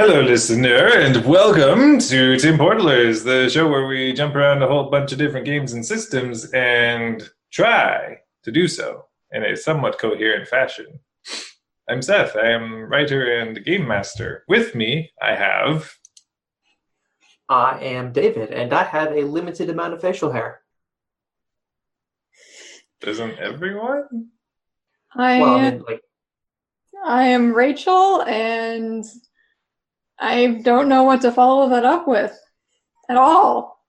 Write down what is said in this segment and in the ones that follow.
Hello, listener, and welcome to Tim Portalers, the show where we jump around a whole bunch of different games and systems and try to do so in a somewhat coherent fashion. I'm Seth. I am writer and game master. With me, I have... I am David, and I have a limited amount of facial hair. Doesn't everyone? I am Rachel, and I don't know what to follow that up with at all.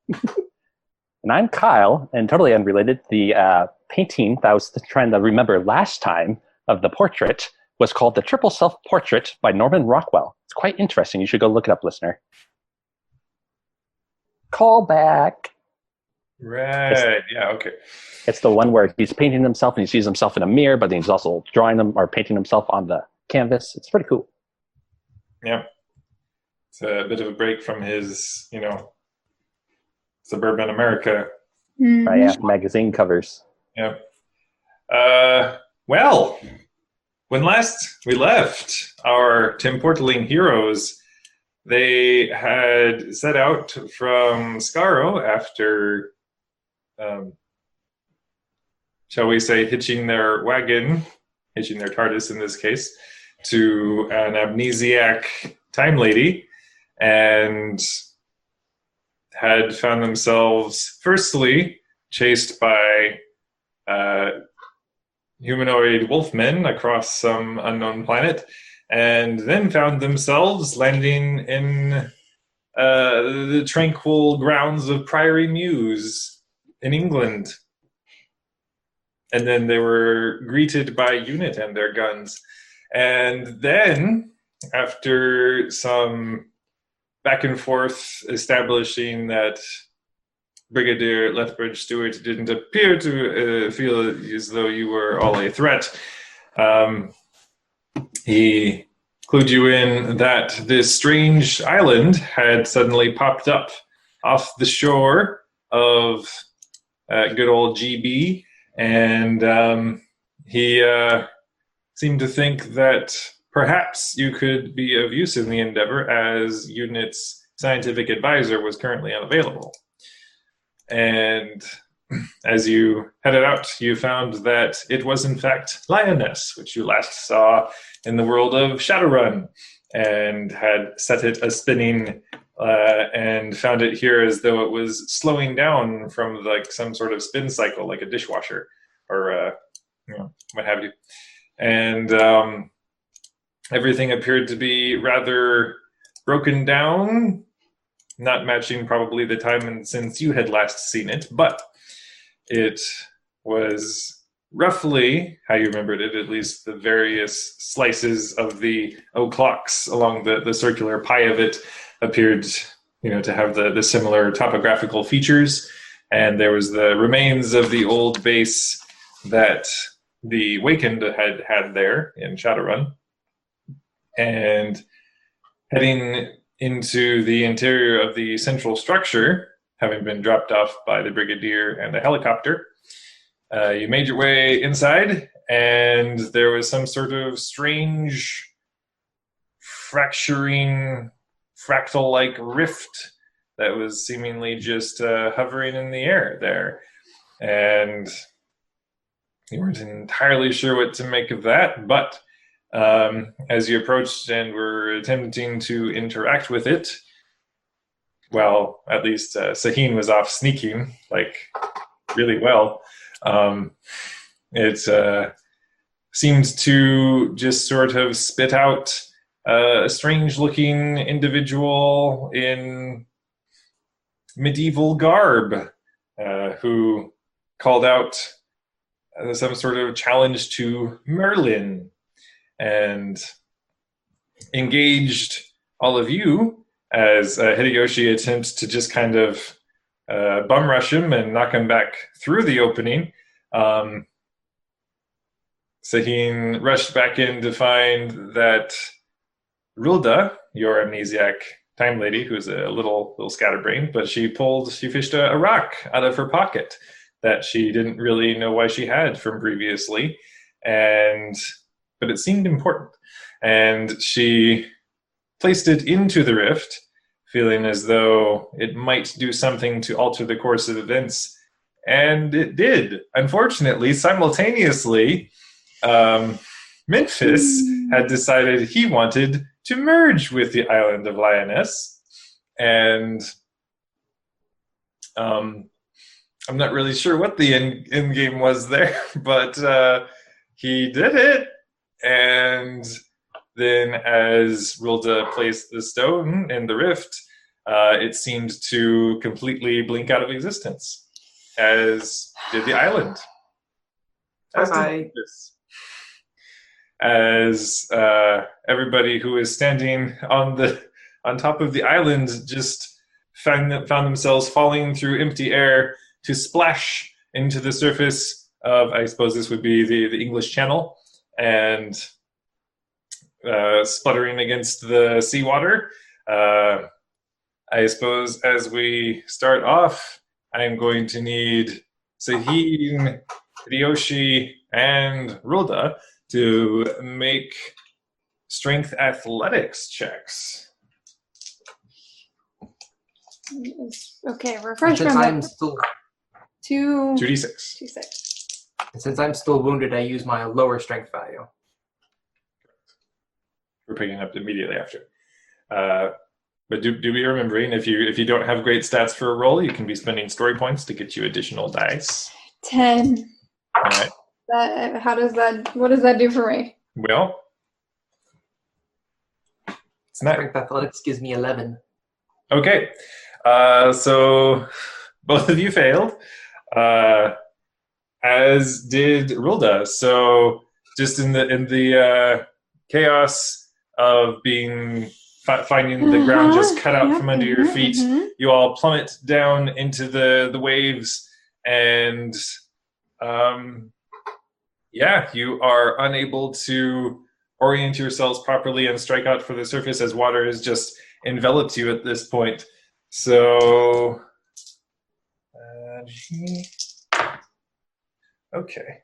And I'm Kyle, and totally unrelated, the painting that I was trying to remember last time of the portrait was called The Triple Self-Portrait by Norman Rockwell. It's quite interesting. You should go look it up, listener. Call back. Right, yeah, okay. It's the one where he's painting himself and he sees himself in a mirror, but then he's also drawing them or painting himself on the canvas. It's pretty cool. Yeah. It's a bit of a break from his, suburban America. Mm-hmm. Yeah, magazine covers. Yeah. Well, when last we left our Tim Portaling heroes, they had set out from Skaro after, shall we say, hitching their TARDIS in this case, to an amnesiac time lady, and had found themselves firstly chased by humanoid wolfmen across some unknown planet, and then found themselves landing in the tranquil grounds of Priory Mews in England. And then they were greeted by UNIT and their guns. And then, after some back and forth establishing that Brigadier Lethbridge Stewart didn't appear to feel as though you were all a threat, he clued you in that this strange island had suddenly popped up off the shore of good old GB, and he seemed to think that perhaps you could be of use in the endeavor, as UNIT's scientific advisor was currently unavailable. And as you headed out, you found that it was in fact Lioness, which you last saw in the world of Shadowrun, and had set it a-spinning and found it here as though it was slowing down from like some sort of spin cycle, like a dishwasher or what have you. And everything appeared to be rather broken down, not matching probably the time and since you had last seen it, but it was roughly how you remembered it, at least the various slices of the o'clocks along the circular pie of it appeared to have the similar topographical features. And there was the remains of the old base that the Wakened had there in Shadowrun. And heading into the interior of the central structure, having been dropped off by the Brigadier and the helicopter, you made your way inside, and there was some sort of strange fracturing, fractal-like rift that was seemingly just hovering in the air there. And you weren't entirely sure what to make of that, but as you approached and were attempting to interact with it, well, at least Sahin was off sneaking, like, really well. It seemed to just sort of spit out a strange-looking individual in medieval garb who called out some sort of challenge to Merlin and engaged all of you as Hideyoshi attempts to just kind of bum rush him and knock him back through the opening. Sahin rushed back in to find that Rilda, your amnesiac time lady, who's a little scatterbrained, but she fished a rock out of her pocket that she didn't really know why she had from previously, but it seemed important. And she placed it into the rift, feeling as though it might do something to alter the course of events. And it did. Unfortunately, simultaneously, Memphis had decided he wanted to merge with the island of Lioness. And I'm not really sure what the end game was there, but he did it. And then as Rilda placed the stone in the rift, it seemed to completely blink out of existence, as did the island. As everybody who is standing on top of the island just found themselves falling through empty air to splash into the surface of, I suppose this would be the English Channel, and sputtering against the seawater. I suppose as we start off, I'm going to need Saheen, Hideyoshi, and Rilda to make strength athletics checks. Okay, refresh Since my I'm still 2d6. 2d6. Since I'm still wounded, I use my lower strength value. We're picking up immediately after. But do be remembering, if you don't have great stats for a roll, you can be spending story points to get you additional dice. 10. All right. What does that do for me? Well, it's not Strength athletics gives me 11. okay. So both of you failed, as did Rilda. So just in the chaos of finding the ground just cut out from under your feet, you all plummet down into the waves, and you are unable to orient yourselves properly and strike out for the surface, as water has just enveloped you at this point. So okay.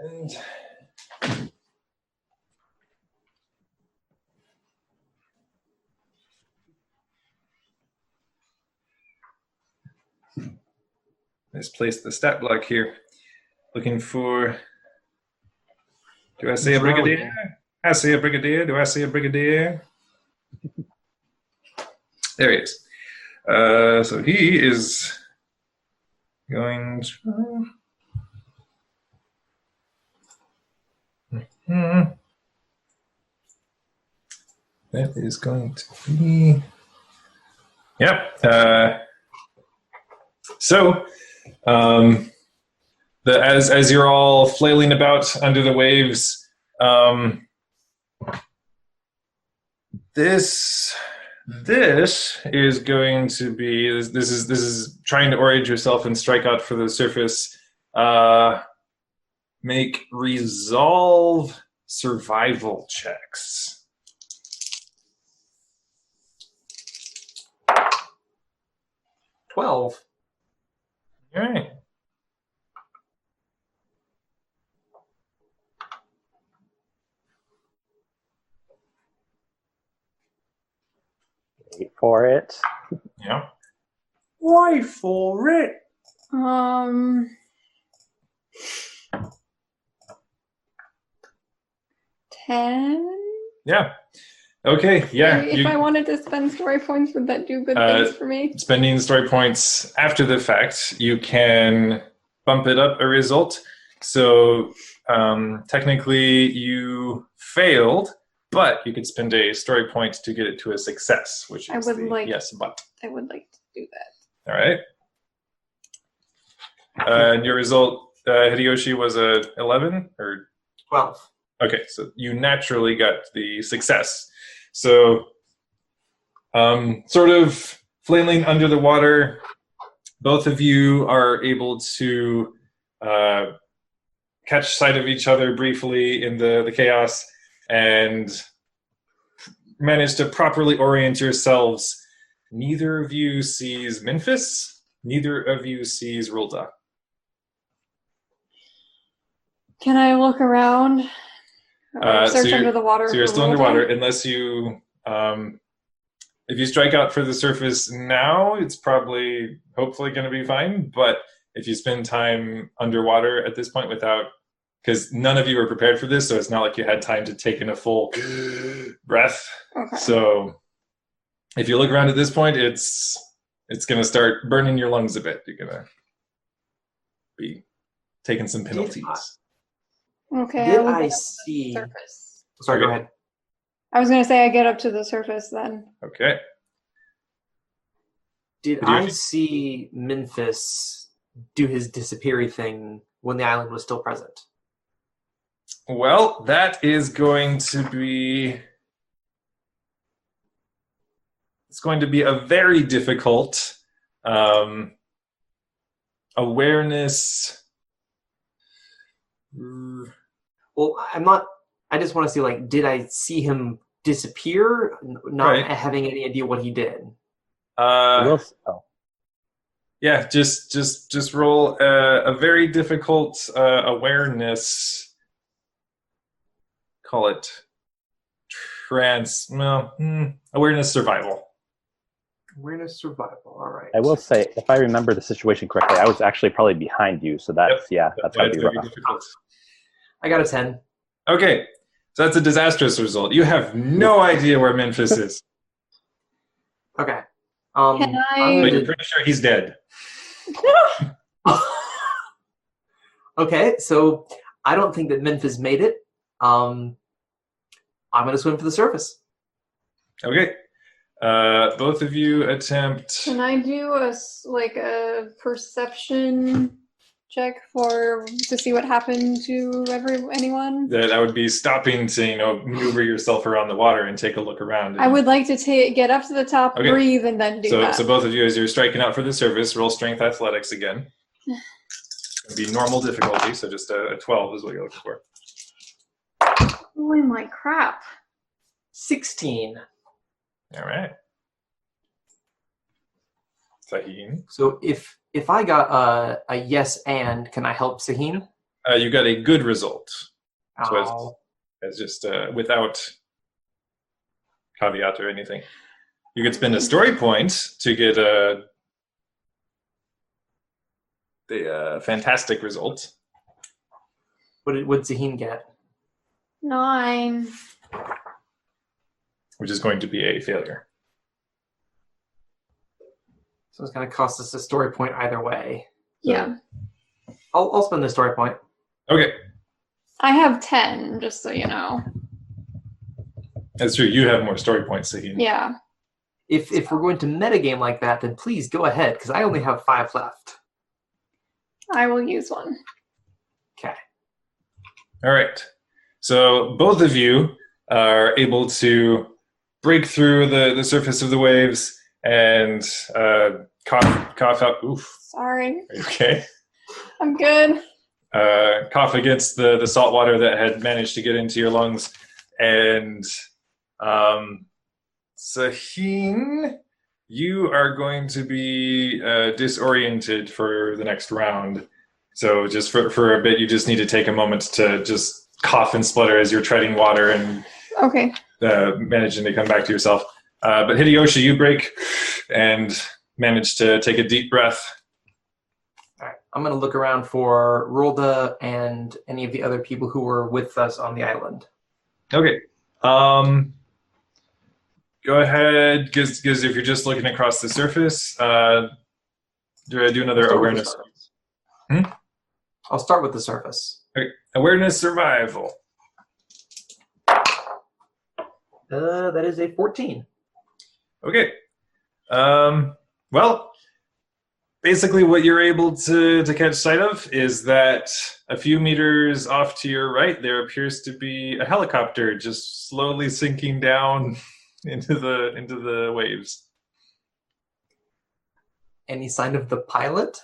And misplaced the stat block here. Looking for... Do I say a brigadier? I see a brigadier. Do I see a brigadier? There he is. So he is going to... That is going to be... Yep. As you're all flailing about under the waves, this is going to be this is trying to orient yourself and strike out for the surface. Make resolve survival checks. 12. All right. Wait for it. Yeah. Why for it? 10. Yeah. Okay. Yeah. If I wanted to spend story points, would that do good things for me? Spending story points after the fact, you can bump it up a result. So technically, you failed, but you could spend a story point to get it to a success, which is yes, but. I would like to do that. All right. And your result, Hideyoshi, was a 11 or 12. Okay, so you naturally got the success. So, sort of flailing under the water, both of you are able to catch sight of each other briefly in the chaos and manage to properly orient yourselves. Neither of you sees Memphis. Neither of you sees Rilda. Can I look around? Search under the water. So you're still underwater, unless you, if you strike out for the surface now, it's probably, hopefully going to be fine. But if you spend time underwater at this point because none of you were prepared for this, so it's not like you had time to take in a full breath. Okay. So if you look around at this point, it's going to start burning your lungs a bit. You're going to be taking some penalties. Okay. Did I see? Surface. Sorry, go ahead. I was going to say I get up to the surface then. Okay. Did I see Memphis do his disappeary thing when the island was still present? Well, that is going to be... It's going to be a very difficult awareness. Well, I just want to see, like, did I see him disappear, not having any idea what he did? Yeah, just roll a very difficult awareness. Call it awareness survival. Awareness survival. All right. I will say, if I remember the situation correctly, I was actually probably behind you, so that's that's gotta be rough. Difficult. I got a 10. Okay, so that's a disastrous result. You have no idea where Memphis is. Okay. But you're pretty sure he's dead. Okay, so I don't think that Memphis made it. I'm going to swim for the surface. Okay. Both of you attempt... Can I do a perception check to see what happened to anyone? That would be stopping to, maneuver yourself around the water and take a look around. I would like to get up to the top, breathe, and then do that. So both of you, as you're striking out for the surface, roll strength athletics again. It'd be normal difficulty, so just a 12 is what you're looking for. Holy my crap. 16. All right. Sahin. So if I got a yes and, can I help Sahin? You got a good result. Oh. So it's just without caveat or anything. You could spend a story point to get the fantastic result. What did Sahin get? 9. Which is going to be a failure. So it's going to cost us a story point either way. So, yeah. I'll spend the story point. Okay. I have 10, just so you know. That's true. You have more story points, Sahin. Yeah. If we're going to metagame like that, then please go ahead, because I only have 5 left. I will use one. Okay. All right. So both of you are able to break through the surface of the waves and cough out. Oof. Sorry. Okay. I'm good. Cough against the salt water that had managed to get into your lungs. And Sahin, you are going to be disoriented for the next round. So just for a bit, you just need to take a moment to just cough and splutter as you're treading water and managing to come back to yourself. But Hideyoshi, you break and manage to take a deep breath. All right. I'm going to look around for Rolda and any of the other people who were with us on the island. Okay. Go ahead, because if you're just looking across the surface, do another awareness. I'll start with the surface. Okay. Awareness survival. That is a 14. Okay. Well, basically what you're able to catch sight of is that a few meters off to your right, there appears to be a helicopter just slowly sinking down into the waves. Any sign of the pilot?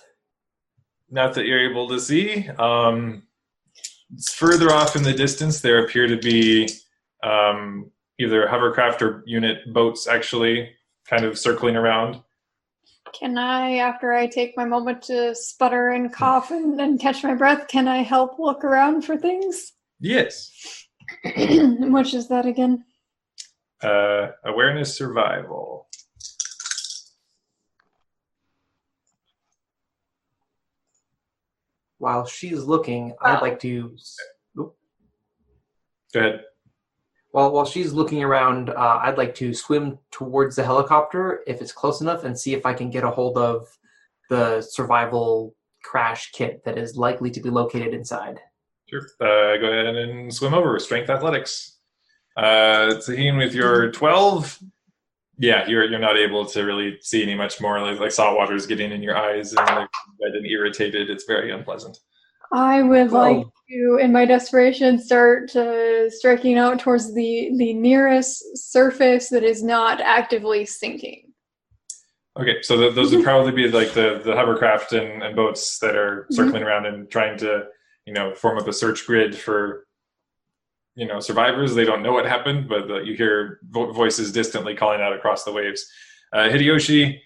Not that you're able to see. It's further off in the distance. There appear to be either hovercraft or unit boats actually kind of circling around. Can I, after I take my moment to sputter and cough and catch my breath, can I help look around for things? Yes. Which is that again? Awareness survival. While she's looking, I'd like to... Go ahead. Well, while she's looking around, I'd like to swim towards the helicopter if it's close enough and see if I can get a hold of the survival crash kit that is likely to be located inside. Sure. Go ahead and swim over. Strength athletics. Taheen, with your 12, yeah, you're not able to really see any much more. Like salt water is getting in your eyes and like red and irritated. It's very unpleasant. I would like to, in my desperation, start striking out towards the nearest surface that is not actively sinking. Okay, so those would probably be like the hovercraft and boats that are circling around and trying to, form up a search grid for, survivors. They don't know what happened, but you hear voices distantly calling out across the waves. Hideyoshi,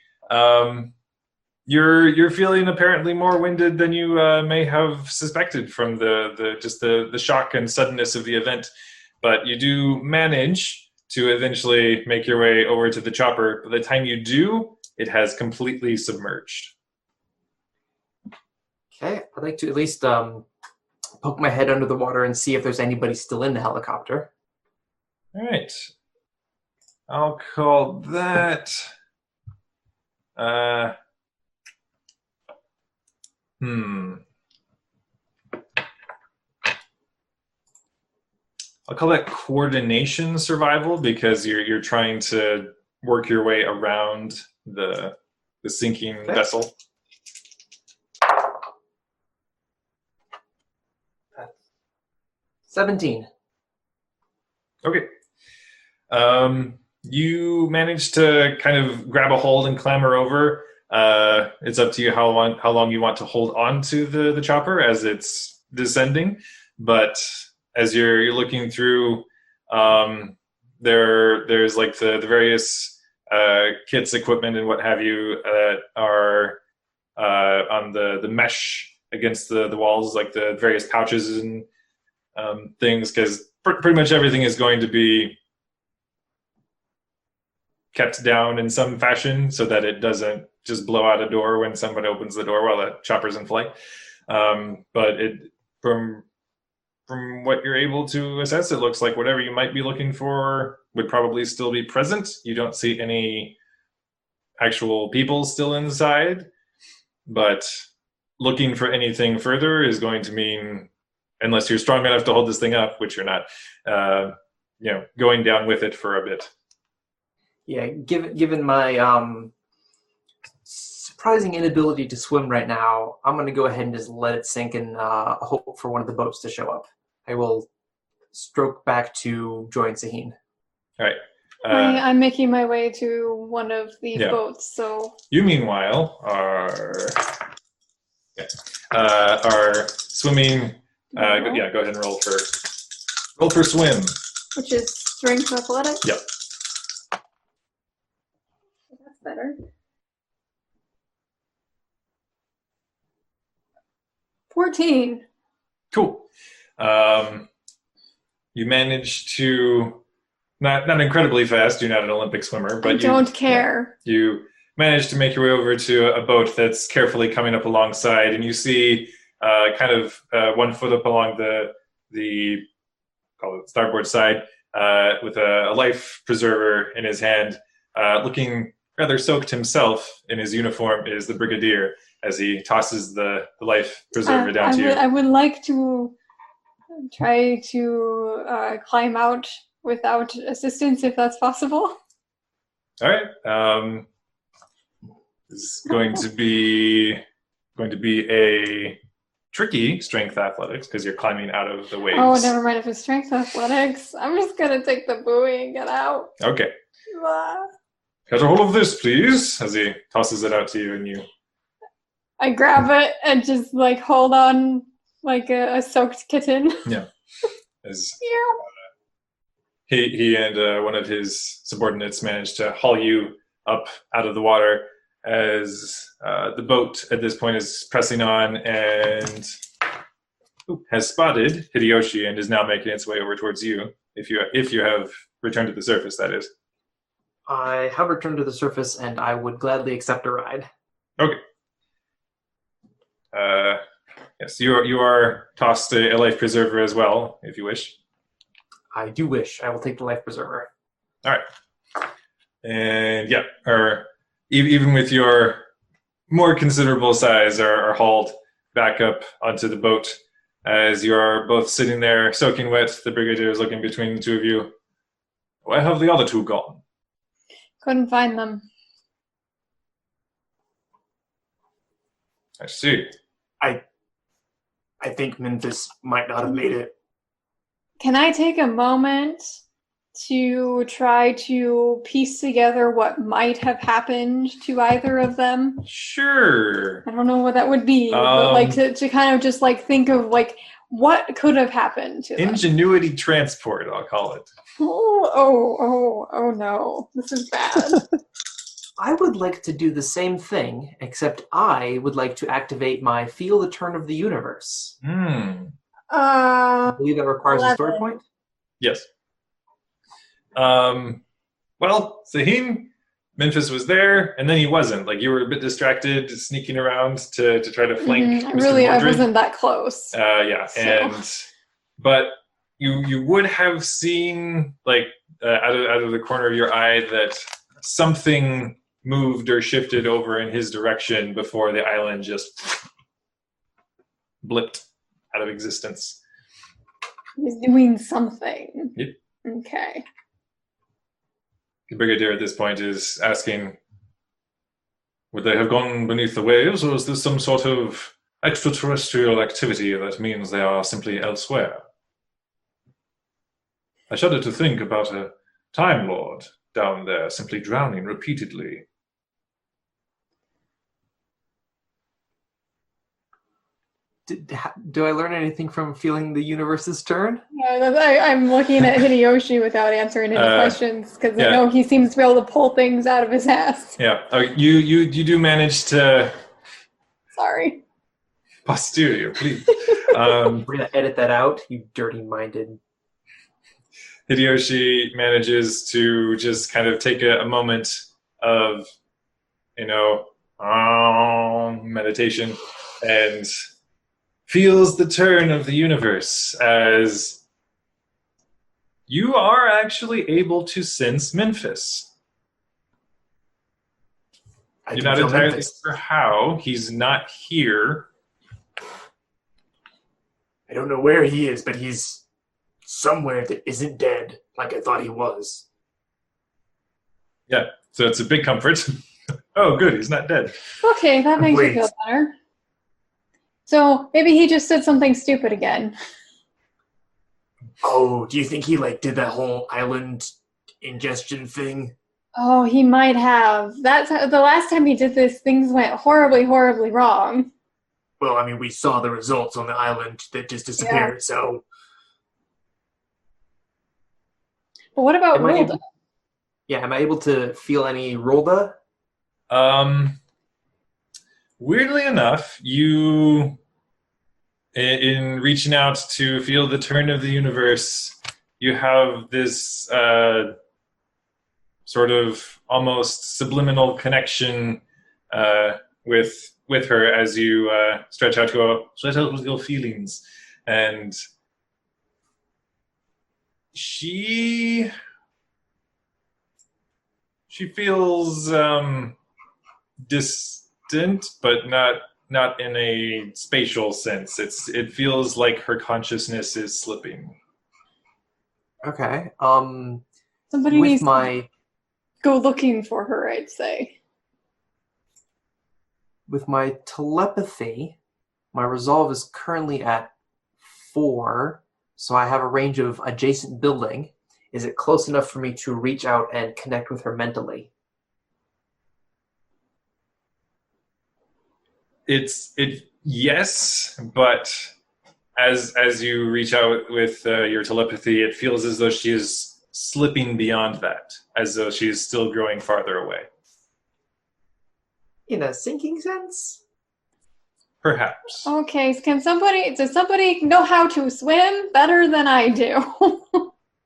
you're feeling apparently more winded than you may have suspected from the shock and suddenness of the event, but you do manage to eventually make your way over to the chopper. By the time you do, it has completely submerged. Okay, I'd like to at least poke my head under the water and see if there's anybody still in the helicopter. All right. I'll call that... I'll call that coordination survival because you're trying to work your way around the sinking vessel. 17. Okay. You managed to kind of grab a hold and clamber over. It's up to you how long you want to hold on to the chopper as it's descending. But as you're looking through, there's like the various kits, equipment, and what have you that are on the mesh against the walls, like the various pouches and things, because pretty much everything is going to be kept down in some fashion so that it doesn't just blow out a door when somebody opens the door while the chopper's in flight. But from what you're able to assess, it looks like whatever you might be looking for would probably still be present. You don't see any actual people still inside, but looking for anything further is going to mean, unless you're strong enough to hold this thing up, which you're not, going down with it for a bit. Yeah, given my surprising inability to swim right now, I'm going to go ahead and just let it sink and hope for one of the boats to show up. I will stroke back to join Taheen. All right. I'm making my way to one of the boats, so... You, meanwhile, are swimming... go ahead and roll for swim. Which is strength athletics? Yep. That's better. 14. Cool. You managed to, not incredibly fast, you're not an Olympic swimmer, but I don't care. You managed to make your way over to a boat that's carefully coming up alongside, and you see kind of 1 foot up along the call it starboard side with a life preserver in his hand, looking rather soaked himself in his uniform, is the brigadier as he tosses the life preserver down to you. I would like to try to climb out without assistance, if that's possible. All right. This is going to be a tricky strength athletics because you're climbing out of the waves. Oh, never mind if it's strength athletics. I'm just gonna take the buoy and get out. Okay. Catch a hold of this, please, as he tosses it out to you, and you... I grab it and just hold on like a soaked kitten. Yeah. As he and one of his subordinates managed to haul you up out of the water as the boat at this point is pressing on, and has spotted Hideyoshi and is now making its way over towards you. If you have returned to the surface, that is. I have returned to the surface, and I would gladly accept a ride. Okay. Yes, you are tossed a life preserver as well, if you wish. I do wish. I will take the life preserver. All right. And yeah, even with your more considerable size, are hauled back up onto the boat. As you are both sitting there soaking wet, the Brigadier is looking between the two of you. Where have the other two gone? Couldn't find them. I see. I think Memphis might not have made it. Can I take a moment to try to piece together what might have happened to either of them? Sure. I don't know what that would be, but like to kind of just like think of like what could have happened to them. Ingenuity transport, I'll call it. Oh no. This is bad. I would like to do the same thing, except I would like to activate my Feel the Turn of the Universe. I believe that requires 11. A story point? Yes. Well, Sahin, Memphis was there, and then he wasn't. Like, you were a bit distracted, sneaking around to try to flank Mr. Really, Mordred. I wasn't that close. Yeah, so. But you would have seen, like, out of the corner of your eye that something moved or shifted over in his direction before the island just blipped out of existence. He's doing something. Yep. Okay. The Brigadier at this point is asking, would they have gone beneath the waves, or is this some sort of extraterrestrial activity that means they are simply elsewhere? I shudder to think about a Time Lord down there simply drowning repeatedly. Do I learn anything from feeling the universe's turn? I'm looking at Hideyoshi without answering any questions because I know he seems to be able to pull things out of his ass. Yeah, you do manage to. Sorry. Posterior, please. We're gonna edit that out, you dirty-minded. Hideyoshi manages to just kind of take a moment of, meditation and feels the turn of the universe as you are actually able to sense Memphis. You're not entirely sure how. He's not here. I don't know where he is, but he's somewhere that isn't dead, like I thought he was. Yeah, so it's a big comfort. Oh, good, he's not dead. Okay, that makes me feel better. So maybe he just said something stupid again. Oh, do you think he did that whole island ingestion thing? Oh, he might have. That's the last time he did this, things went horribly, horribly wrong. Well, I mean, we saw the results on the island that just disappeared, so... But what about Rolda? Am I able to feel any Rolda? Weirdly enough, you, in reaching out to feel the turn of the universe, you have this sort of almost subliminal connection with her as you stretch out with your feelings, and she feels distant, but not in a spatial sense. It feels like her consciousness is slipping. Okay. Somebody needs to go looking for her, I'd say. With my telepathy, my resolve is currently at 4, so I have a range of adjacent building. Is it close enough for me to reach out and connect with her mentally? Yes, but as you reach out with your telepathy, it feels as though she is slipping beyond that, as though she is still growing farther away. In a sinking sense? perhaps. Okay, does somebody know how to swim better than I do?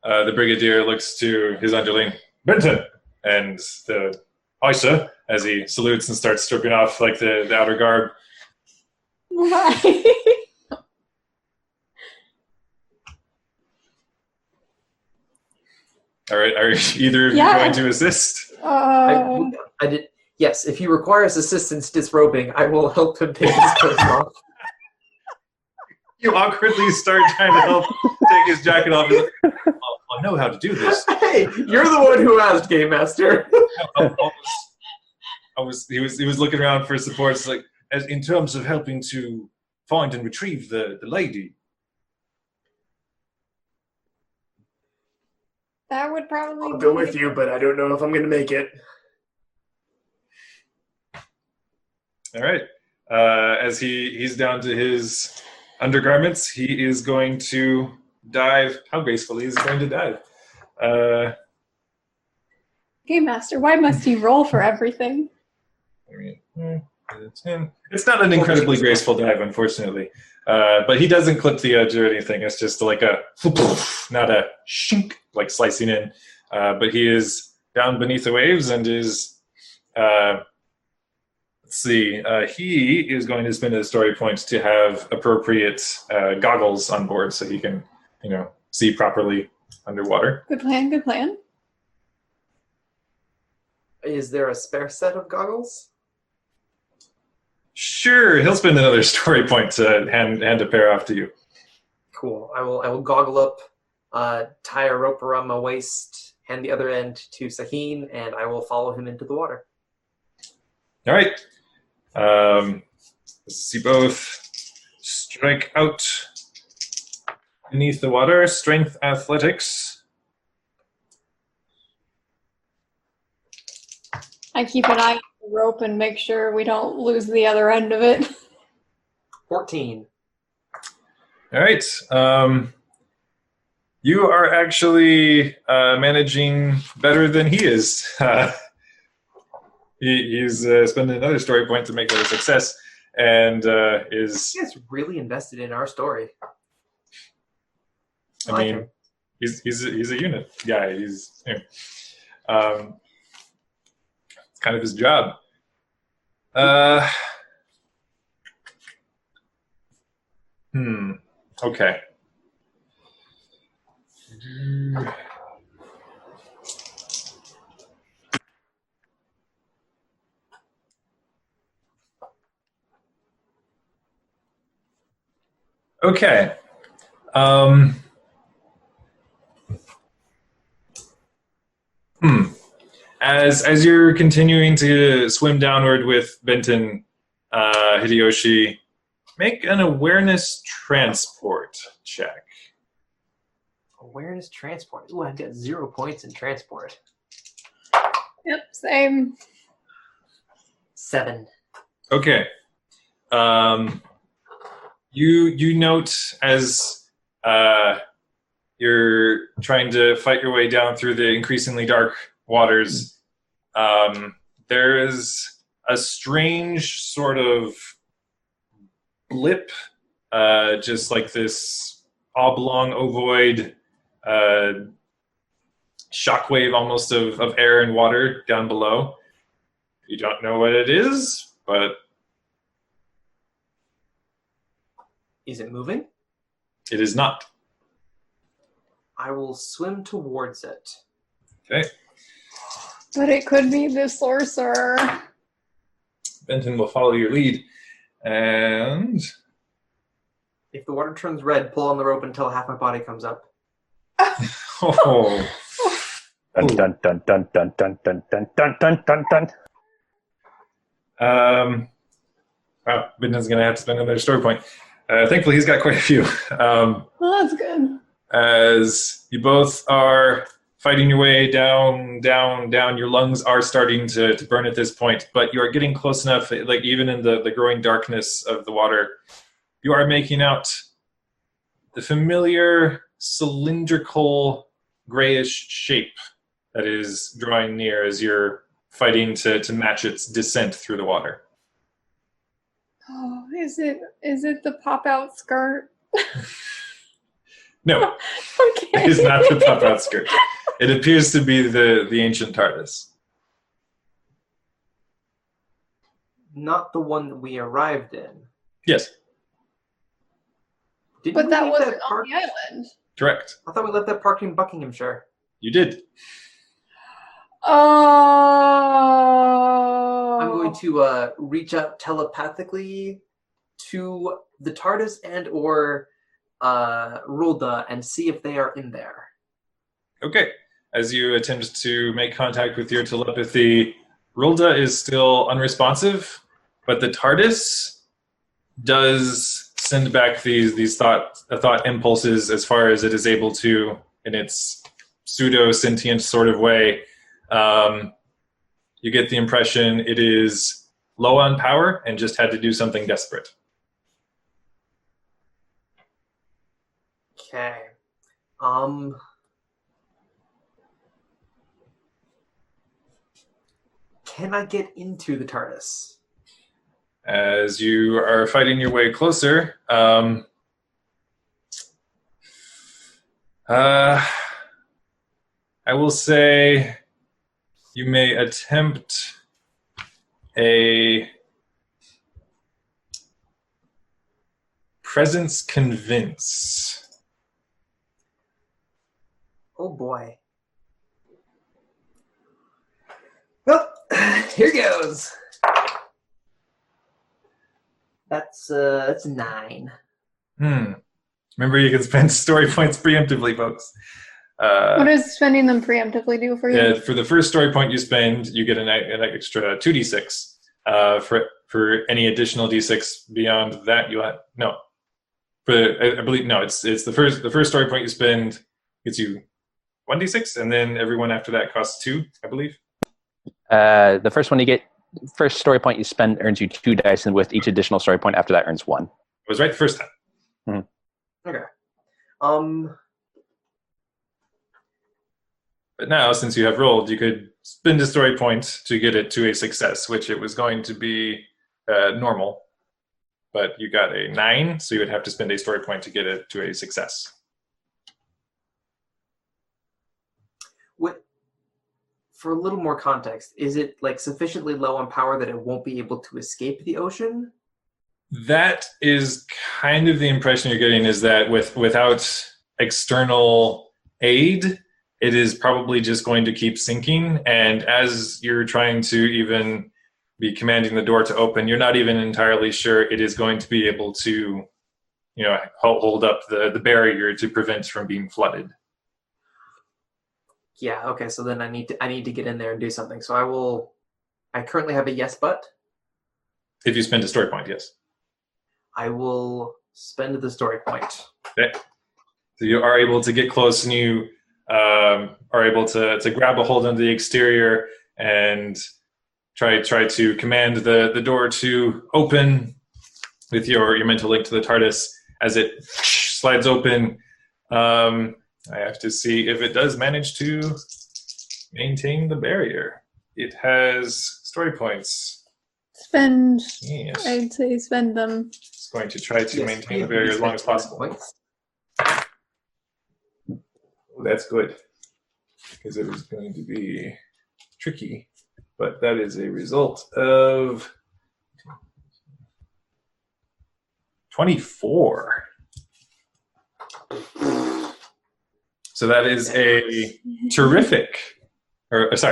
The brigadier looks to his underling, Benton, and the Aisha, as he salutes and starts stripping off like the outer garb. Right. All right, are either of you going to assist? I did. Yes, if he requires assistance disrobing, I will help him take his clothes off. You awkwardly start trying to help take his jacket off. He's like, I know how to do this. Hey, you're the one who asked, Game Master. He was looking around for support. It's like, as in terms of helping to find and retrieve the lady. That would probably I'll go with you, but I don't know if I'm going to make it. All right. As he's down to his undergarments, he is going to dive. How gracefully is he going to dive? Game Master, why must he roll for everything? It's not an incredibly graceful dive, unfortunately. But he doesn't clip the edge or anything. It's just like a, not a shink, like slicing in. But he is down beneath the waves and is, let's see, he is going to spend his story points to have appropriate goggles on board so he can, see properly underwater. Good plan, good plan. Is there a spare set of goggles? Sure, he'll spend another story point to hand a pair off to you. Cool. I will goggle up, tie a rope around my waist, hand the other end to Sahin, and I will follow him into the water. All right. See both strike out beneath the water. Strength athletics. I keep an eye on the rope and make sure we don't lose the other end of it. 14. All right. You are actually managing better than he is. He's spending another story point to make that a success, and is. He's really invested in our story. I mean, he's a unit guy. He's it's kind of his job. Okay. Okay. As you're continuing to swim downward with Benton, Hideyoshi, make an awareness transport check. Awareness transport. Ooh, I've got 0 points in transport. Yep, same. 7. Okay. You note as you're trying to fight your way down through the increasingly dark waters, there is a strange sort of blip, just like this oblong ovoid shockwave almost of air and water down below. You don't know what it is, but... Is it moving? It is not. I will swim towards it. Okay. But it could be the sorcerer. Benton will follow your lead. And... If the water turns red, pull on the rope until half my body comes up. Oh. Dun dun dun dun dun dun dun dun dun dun dun dun. Wow, Benton's going to have to spend another story point. Thankfully, he's got quite a few. Well, that's good. As you both are fighting your way down, your lungs are starting to burn at this point, but you are getting close enough, like even in the growing darkness of the water, you are making out the familiar cylindrical grayish shape that is drawing near as you're fighting to match its descent through the water. Oh, is it the pop-out skirt? No, Okay. it is not the pop-out skirt. It appears to be the ancient TARDIS. Not the one that we arrived in. Yes, But that wasn't on the island. correct. I thought we left that parked in Buckinghamshire. You did. Oh. I'm going to reach out telepathically to the TARDIS and or Rulda and see if they are in there. Okay. As you attempt to make contact with your telepathy, Rulda is still unresponsive, but the TARDIS does send back these thought impulses as far as it is able to in its pseudo-sentient sort of way. You get the impression it is low on power and just had to do something desperate. Okay. Can I get into the TARDIS? As you are fighting your way closer, I will say you may attempt a presence convince. Oh boy. Well, here goes. That's 9. Remember, you can spend story points preemptively, folks. What does spending them preemptively do for you? Yeah, for the first story point you spend, you get an extra 2d6. For any additional d6 beyond that, you have no. I believe no. It's the first story point you spend gets you 1d6, and then everyone after that costs 2, I believe. The first story point you spend earns you 2 dice, and with each additional story point after that earns 1. I was right the first time. Mm-hmm. Okay. But now, since you have rolled, you could spend a story point to get it to a success, which it was going to be normal. But you got a 9, so you would have to spend a story point to get it to a success. For a little more context, is it like sufficiently low on power that it won't be able to escape the ocean? That is kind of the impression you're getting, is that without external aid, it is probably just going to keep sinking. And as you're trying to even be commanding the door to open, you're not even entirely sure it is going to be able to, hold up the barrier to prevent from being flooded. Yeah, okay, so then I need to get in there and do something. So I currently have a yes but. If you spend a story point, yes. I will spend the story point. Okay. So you are able to get close, and you are able to grab a hold of the exterior and try to command the door to open with your mental link to the TARDIS. As it slides open, I have to see if it does manage to maintain the barrier. It has story points. Spend. Yes. I'd say spend them. It's going to try to maintain the barrier as long as possible. Points. That's good, because it was going to be tricky. But that is a result of 24. So that is a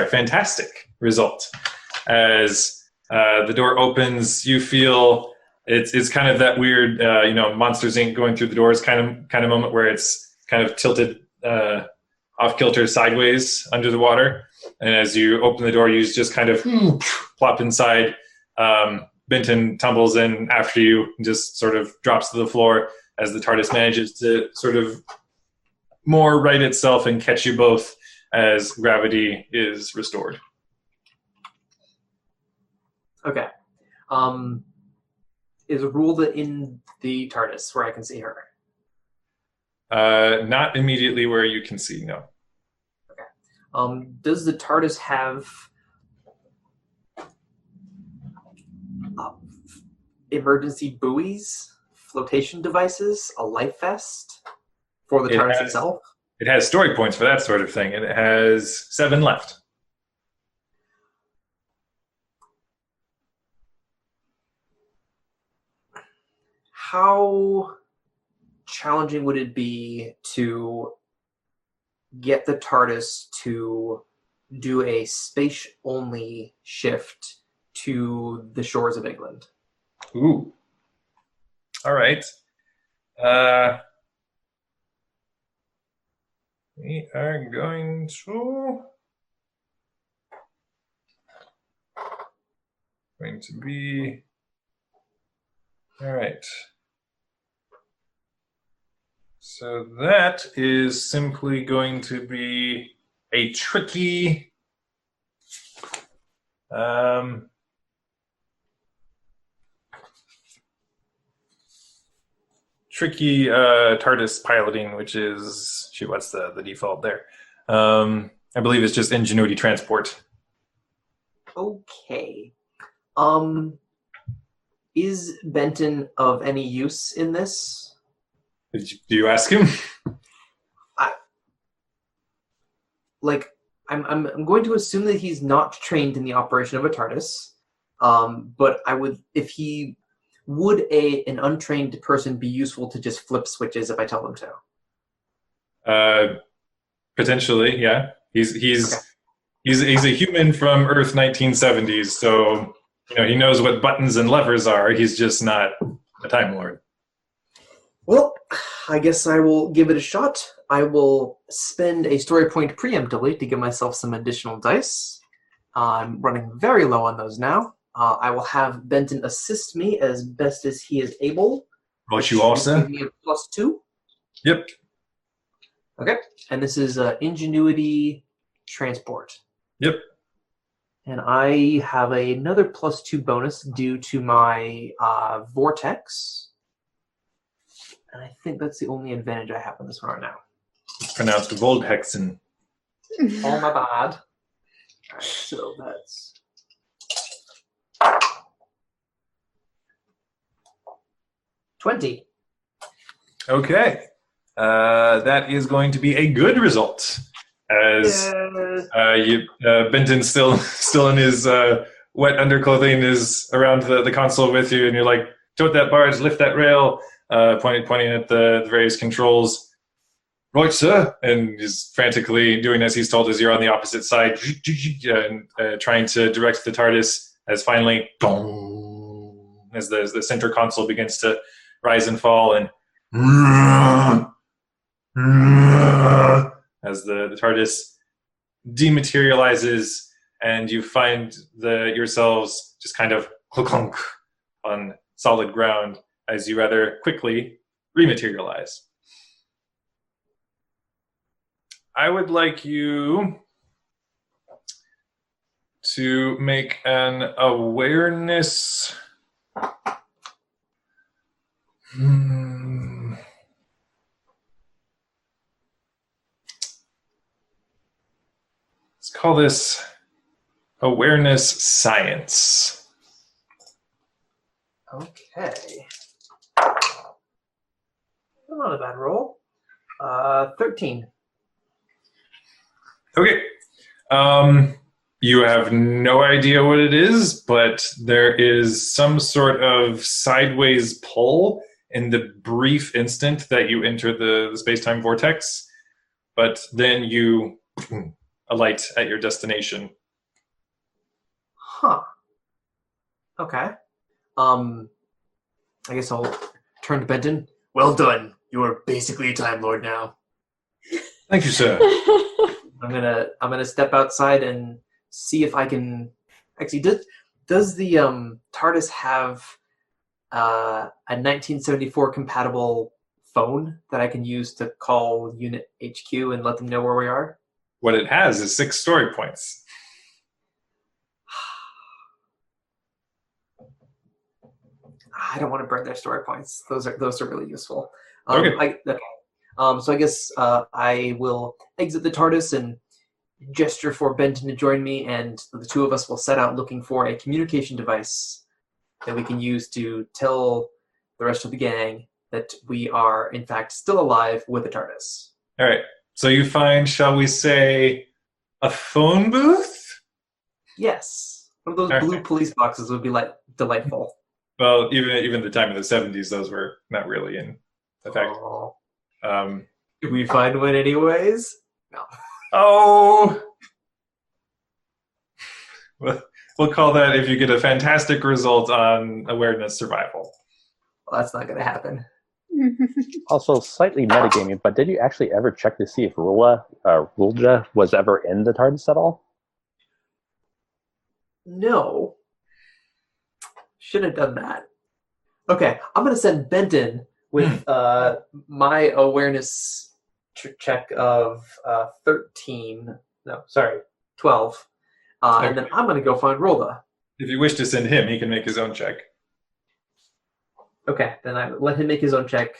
fantastic result. As the door opens, you feel it's kind of that weird, Monsters Inc. going through the doors kind of moment where it's kind of tilted off kilter sideways under the water. And as you open the door, you just kind of plop inside. Benton tumbles in after you and just sort of drops to the floor as the TARDIS manages to sort of more right itself and catch you both as gravity is restored. Okay. Is Rulda in the TARDIS where I can see her? Not immediately where you can see, no. Okay. Does the TARDIS have emergency buoys, flotation devices, a life vest for the TARDIS itself? It has story points for that sort of thing, and it has 7 left. How challenging would it be to get the TARDIS to do a space-only shift to the shores of England? Ooh. All right. We are going to be all right. So that is simply going to be a tricky TARDIS piloting, which is what's the default there? I believe it's just ingenuity transport. Okay. Is Benton of any use in this? Do you ask him? I'm going to assume that he's not trained in the operation of a TARDIS. But I would, if he would an untrained person be useful to just flip switches if I tell them to? Potentially, yeah. He's a human from Earth 1970s, so he knows what buttons and levers are. He's just not a Time Lord. Well, I guess I will give it a shot. I will spend a story point preemptively to give myself some additional dice. I'm running very low on those now. I will have Benton assist me as best as he is able. What you also? Give me a +2. Yep. Okay, and this is ingenuity transport. Yep. And I have another +2 bonus due to my vortex. And I think that's the only advantage I have on this one right now. It's pronounced Voldhexen. Oh, my bad. All right, so that's 20. Okay. That is going to be a good result. As Benton's still in his wet underclothing is around the console with you, and you're like, tote that barge, lift that rail, pointing at the various controls. Right, sir. And he's frantically doing as he's told as you're on the opposite side, and trying to direct the TARDIS as finally, boom, as the center console begins to rise and fall, and as the TARDIS dematerializes, and you find yourselves just kind of clunk on solid ground as you rather quickly rematerialize. I would like you to make an awareness. Let's call this awareness science. Okay. Not a bad roll. 13. Okay. You have no idea what it is, but there is some sort of sideways pull in the brief instant that you enter the space-time vortex, but then you alight at your destination. Huh. Okay. I guess I'll turn to Benton. Well done. You are basically a Time Lord now. Thank you, sir. I'm gonna step outside and see if I can. Actually, does the TARDIS have a 1974 compatible phone that I can use to call Unit HQ and let them know where we are? What it has is 6 story points. I don't want to burn their story points. Those are really useful. Okay. So I guess I will exit the TARDIS and gesture for Benton to join me, and the two of us will set out looking for a communication device that we can use to tell the rest of the gang that we are, in fact, still alive with a TARDIS. All right. So you find, shall we say, a phone booth? Yes. One of those blue police boxes would be like delightful. Well, even the time of the 70s, those were not really in effect. Did we find one anyways? No. Oh! We'll call that if you get a fantastic result on awareness survival. Well, that's not going to happen. Also, slightly metagaming, but did you actually ever check to see if Rulja was ever in the TARDIS at all? No. Should have done that. Okay, I'm going to send Benton with my awareness check of 13. No, sorry, 12. And then I'm going to go find Rolda. If you wish to send him, he can make his own check. Okay, then I let him make his own check,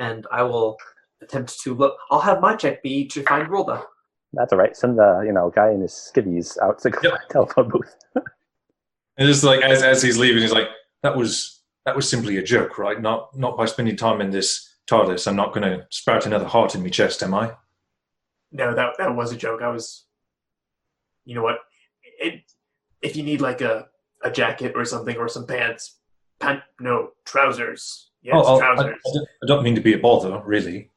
and I will attempt to look. I'll have my check be to find Rolda. That's all right. Send the guy in his skivvies out to the telephone booth. And just like as he's leaving, he's like, "That was simply a joke, right? Not by spending time in this TARDIS. I'm not going to sprout another heart in my chest, am I?" No, that was a joke. I was. You know what? If you need like a jacket or something or some pants. No, trousers. Yes, trousers. I don't mean to be a bother, really.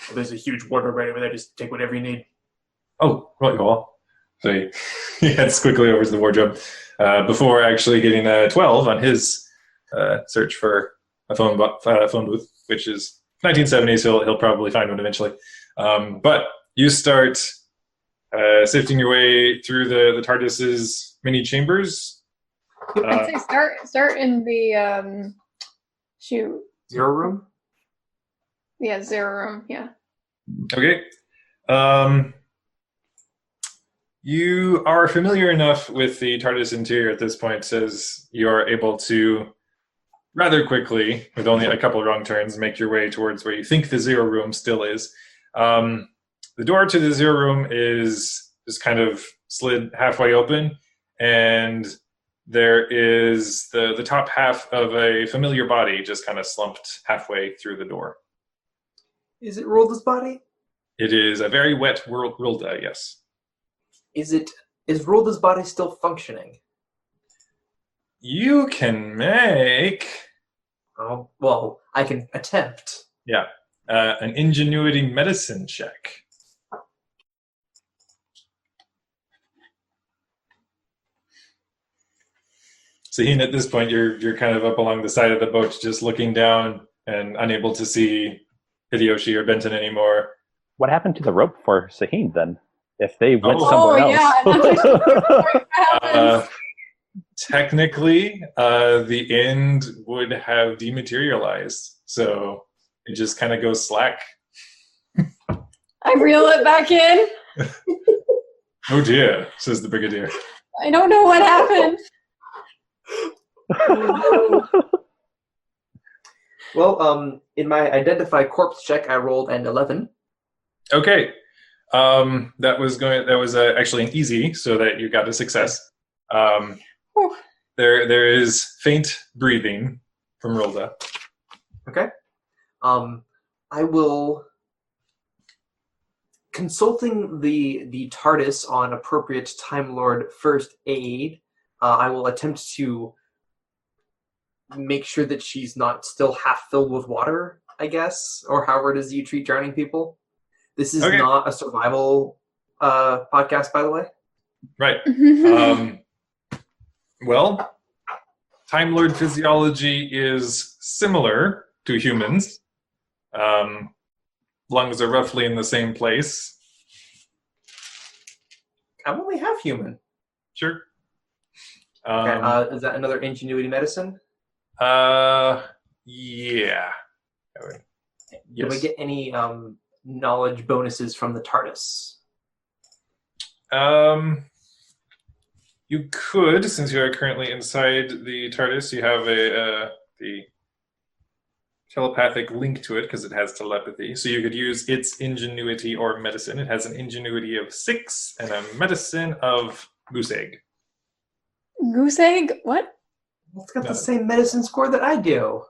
Well, there's a huge wardrobe right over there. Just take whatever you need. Oh, right you are. So he heads quickly over to the wardrobe before actually getting a 12 on his search for a phone booth, which is 1970s. So he'll probably find one eventually. But you start sifting your way through the TARDIS's mini chambers. I'd say start in the zero room. Yeah, zero room. Yeah. Okay. You are familiar enough with the TARDIS interior at this point, as you are able to rather quickly, with only a couple of wrong turns, make your way towards where you think the zero room still is. The door to the zero room is just kind of slid halfway open, and there is the top half of a familiar body just kind of slumped halfway through the door. Is it Rolda's body? It is a very wet Rolda, yes. Is Rolda's body still functioning? You can make... Oh, well, I can attempt. Yeah. An ingenuity medicine check. So at this point, you're kind of up along the side of the boat, just looking down and unable to see Hideyoshi or Benton anymore. What happened to the rope for Sahin then? If they went somewhere else. Technically, the end would have dematerialized, so it just kind of goes slack. I reel it back in. Oh dear, says the Brigadier. I don't know what happened. Well, in my identify corpse check, I rolled an 11. Okay, that was actually an easy, so that you got a success. There is faint breathing from Rolda. Okay, I will, consulting the TARDIS on appropriate Time Lord first aid. I will attempt to make sure that she's not still half filled with water, I guess, or however it is you treat drowning people. This is not a survival podcast, by the way. Right. Well, Time Lord physiology is similar to humans. Lungs are roughly in the same place. I'm only half human. Sure. Okay, is that another ingenuity medicine? Yeah. Do we get any knowledge bonuses from the TARDIS? You could, since you are currently inside the TARDIS, you have the telepathic link to it because it has telepathy. So you could use its ingenuity or medicine. It has an ingenuity of 6 and a medicine of goose egg. Goose egg? What? It's got the same medicine score that I do.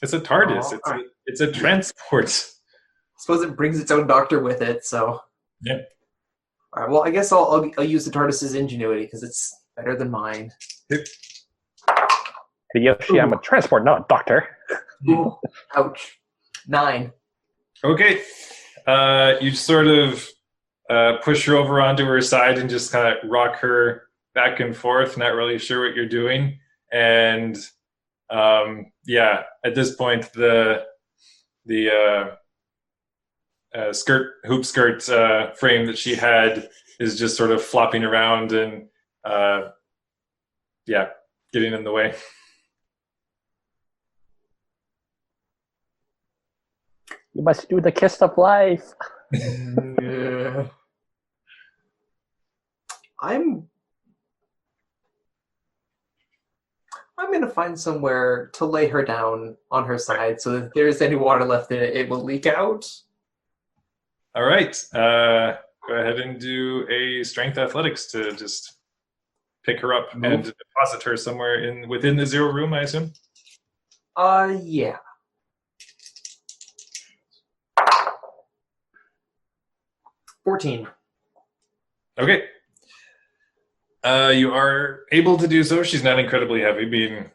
It's a TARDIS. It's a transport. I suppose it brings its own doctor with it, so... Yeah. All right, well, I guess I'll use the TARDIS's ingenuity, because it's better than mine. Yep. Yoshi, I'm a transport, not a doctor. Ooh, ouch. 9. Okay. You sort of push her over onto her side and just kind of rock her back and forth, not really sure what you're doing. And at this point, the hoop skirt frame that she had is just sort of flopping around and getting in the way. You must do the kiss of life. I'm going to find somewhere to lay her down on her side so that if there's any water left in it, it will leak out. All right. Go ahead and do a strength athletics to just pick her up and deposit her somewhere within the 0 room, I assume? Yeah. 14. Okay. You are able to do so. She's not incredibly heavy,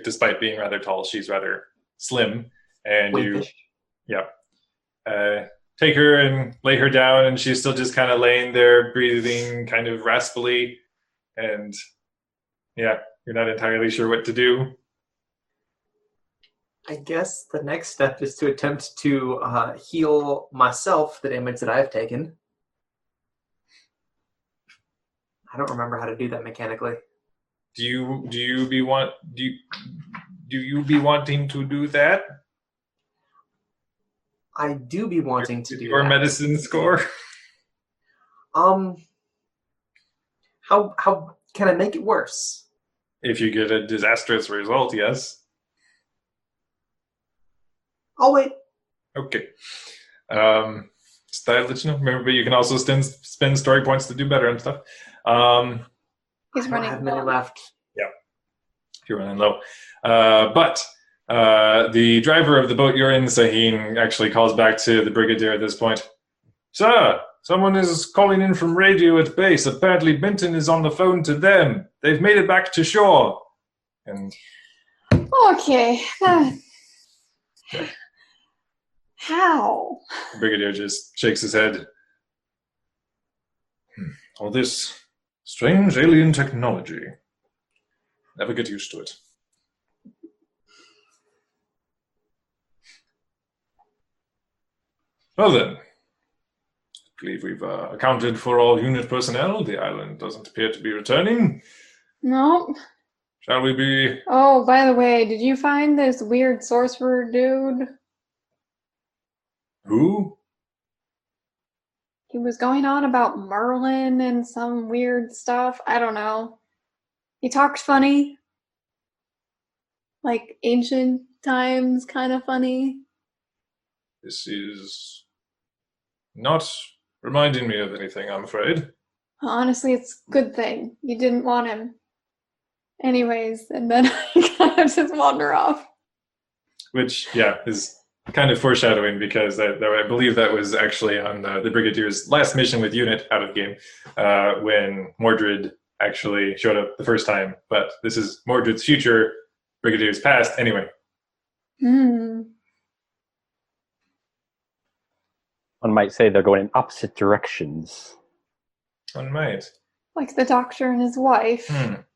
despite being rather tall. She's rather slim, and take her and lay her down, and she's still just kind of laying there, breathing kind of raspily, and you're not entirely sure what to do. I guess the next step is to attempt to heal myself the damage that I've taken. I don't remember how to do that mechanically. Do you be wanting to do that? I do be wanting to do your that. Medicine score? How can I make it worse? If you get a disastrous result, yes. I'll wait. Okay. Just thought I'd let you know. Remember, you can also spend story points to do better and stuff. He's running. I have many left. Yeah, if you're running low. But the driver of the boat you're in, Sahin, actually calls back to the Brigadier at this point. Sir, someone is calling in from radio at base. Apparently Benton is on the phone to them. They've made it back to shore. And okay. How? The Brigadier just shakes his head. All this strange alien technology. Never get used to it. Well then, I believe we've accounted for all unit personnel. The island doesn't appear to be returning. No. Shall we be... Oh, by the way, did you find this weird sorcerer dude? Who? He was going on about Merlin and some weird stuff. I don't know. He talked funny. Like ancient times kind of funny. This is not reminding me of anything, I'm afraid. Honestly, it's a good thing. You didn't want him. Anyways, and then I kind of just wander off. Which, is kind of foreshadowing because I believe that was actually on the Brigadier's last mission with Unit out of game when Mordred actually showed up the first time. But this is Mordred's future, Brigadier's past. Anyway. Hmm. One might say they're going in opposite directions. One might. Like the doctor and his wife.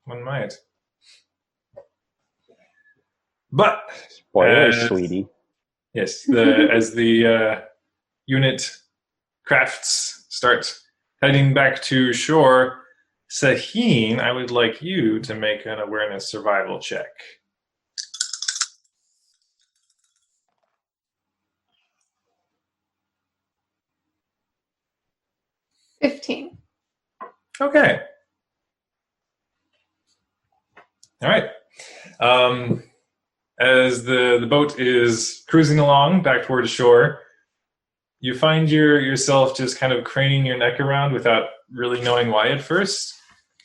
One might. But spoilers, sweetie. Yes, as the unit crafts start heading back to shore, Sahin, I would like you to make an awareness survival check. $15. Okay. All right. As the boat is cruising along back toward shore, you find yourself just kind of craning your neck around without really knowing why at first.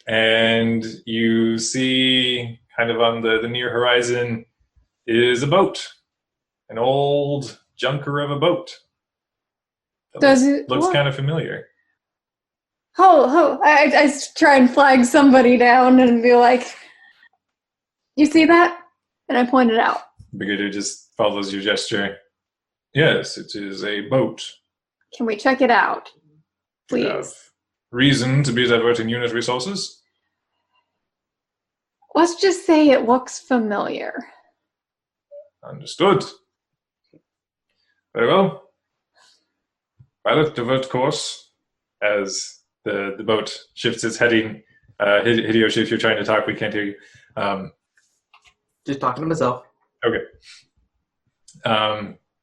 And you see kind of on the near horizon, is a boat. An old junker of a boat. Looks kind of familiar. I try and flag somebody down and be like, you see that? And I point it out. Brigadier just follows your gesture. Yes, it is a boat. Can we check it out? We Please. have reason to be diverting unit resources. Let's just say it looks familiar. Understood. Very well. Pilot, divert course as the boat shifts its heading. Hideyoshi, if you're trying to talk, we can't hear you. Just talking to myself. Okay.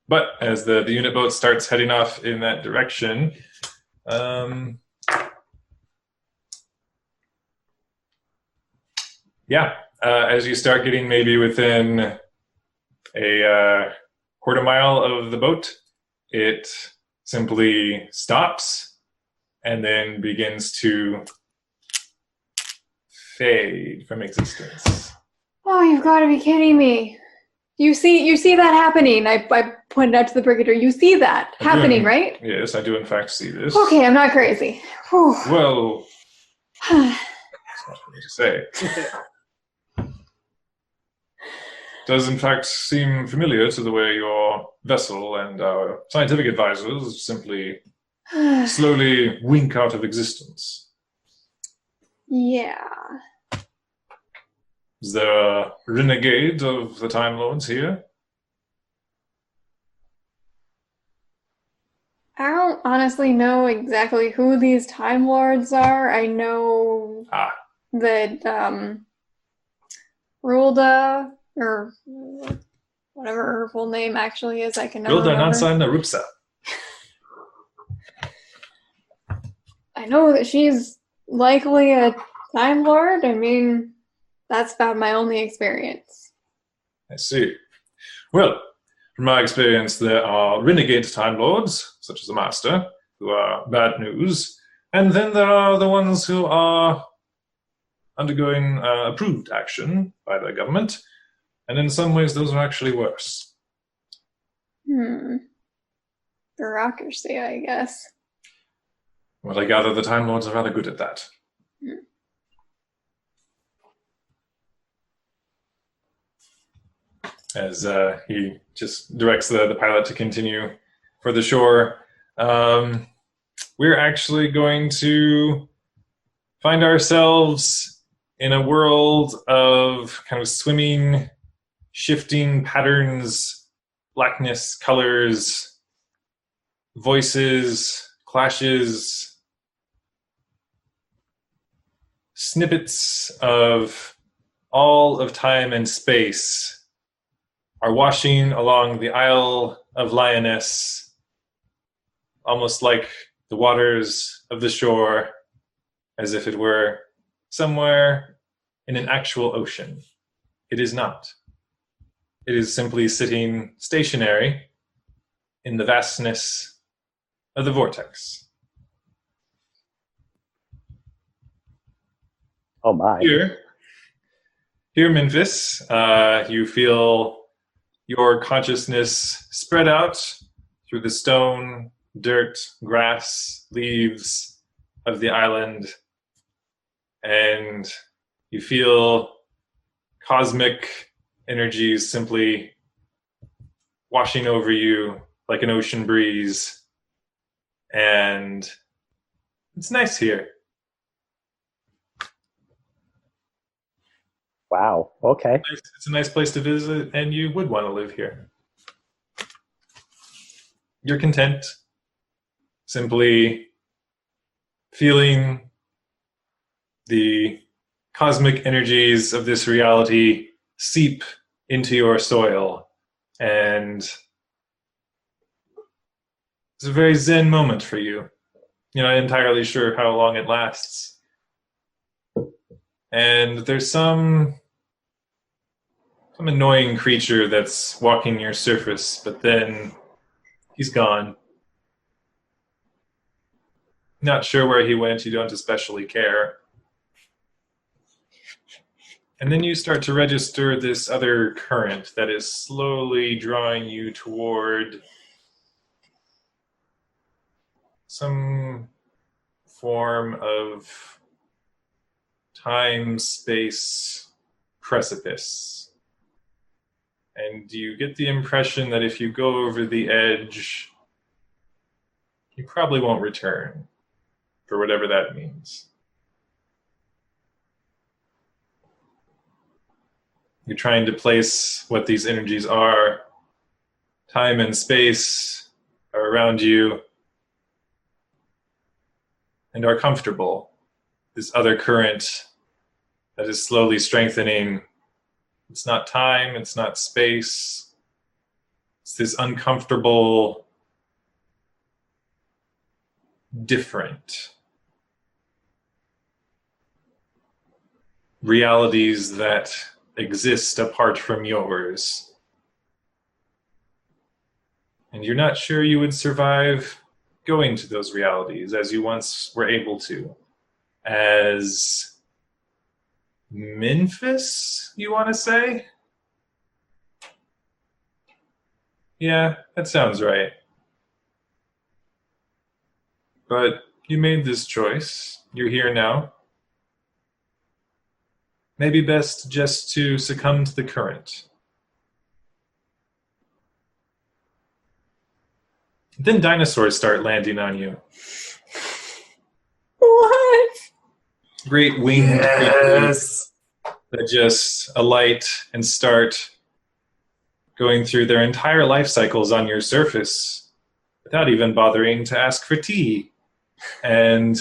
But as the unit boat starts heading off in that direction, as you start getting maybe within a quarter mile of the boat, it simply stops and then begins to fade from existence. Oh, you've got to be kidding me. You see that happening. I pointed out to the brigadier. You see that happening, right? Yes, I do in fact see this. Okay, I'm not crazy. Whew. Well, that's not for me to say. Does in fact seem familiar to the way your vessel and our scientific advisors simply slowly wink out of existence. Yeah. Is there a renegade of the Time Lords here? I don't honestly know exactly who these Time Lords are. I know that Rulda, or whatever her full name actually is, I can never remember. Rulda Nansa Narupsa. I know that she's likely a Time Lord. I mean, that's about my only experience. I see. Well, from my experience, there are renegade Time Lords, such as the Master, who are bad news, and then there are the ones who are undergoing approved action by the government, and in some ways those are actually worse. Bureaucracy, I guess. Well, I gather the Time Lords are rather good at that. As he just directs the pilot to continue for the shore, we're actually going to find ourselves in a world of kind of swimming, shifting patterns, blackness, colors, voices, clashes, snippets of all of time and space are washing along the Isle of Lioness, almost like the waters of the shore, as if it were somewhere in an actual ocean. It is not. It is simply sitting stationary in the vastness of the vortex. Oh my. Here, Memphis, you feel your consciousness spread out through the stone, dirt, grass, leaves of the island, and you feel cosmic energies simply washing over you like an ocean breeze, and it's nice here. Wow, okay. It's a nice place to visit, and you would want to live here. You're content, simply feeling the cosmic energies of this reality seep into your soil, and it's a very zen moment for you. You're not entirely sure how long it lasts. And there's some annoying creature that's walking your surface, but then he's gone. Not sure where he went, you don't especially care. And then you start to register this other current that is slowly drawing you toward some form of time-space precipice. And you get the impression that if you go over the edge, you probably won't return, for whatever that means. You're trying to place what these energies are. Time and space are around you and are comfortable. This other current that is slowly strengthening, it's not time, it's not space. It's this uncomfortable, different realities that exist apart from yours. And you're not sure you would survive going to those realities as you once were able to. As Memphis, you want to say? Yeah, that sounds right. But you made this choice. You're here now. Maybe best just to succumb to the current. Then dinosaurs start landing on you. What? Great winged creatures that just alight and start going through their entire life cycles on your surface without even bothering to ask for tea. And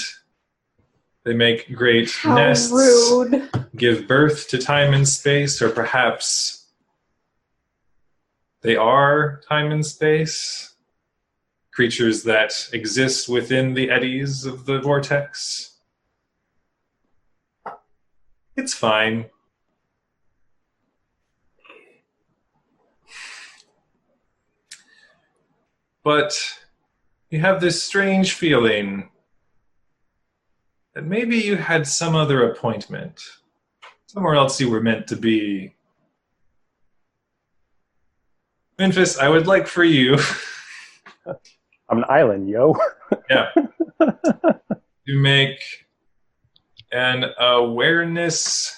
they make great nests, rude. Give birth to time and space, or perhaps they are time and space. Creatures that exist within the eddies of the vortex. It's fine. But you have this strange feeling that maybe you had some other appointment. Somewhere else you were meant to be. Memphis, I would like for you... I'm an island, yo. Yeah. To make an awareness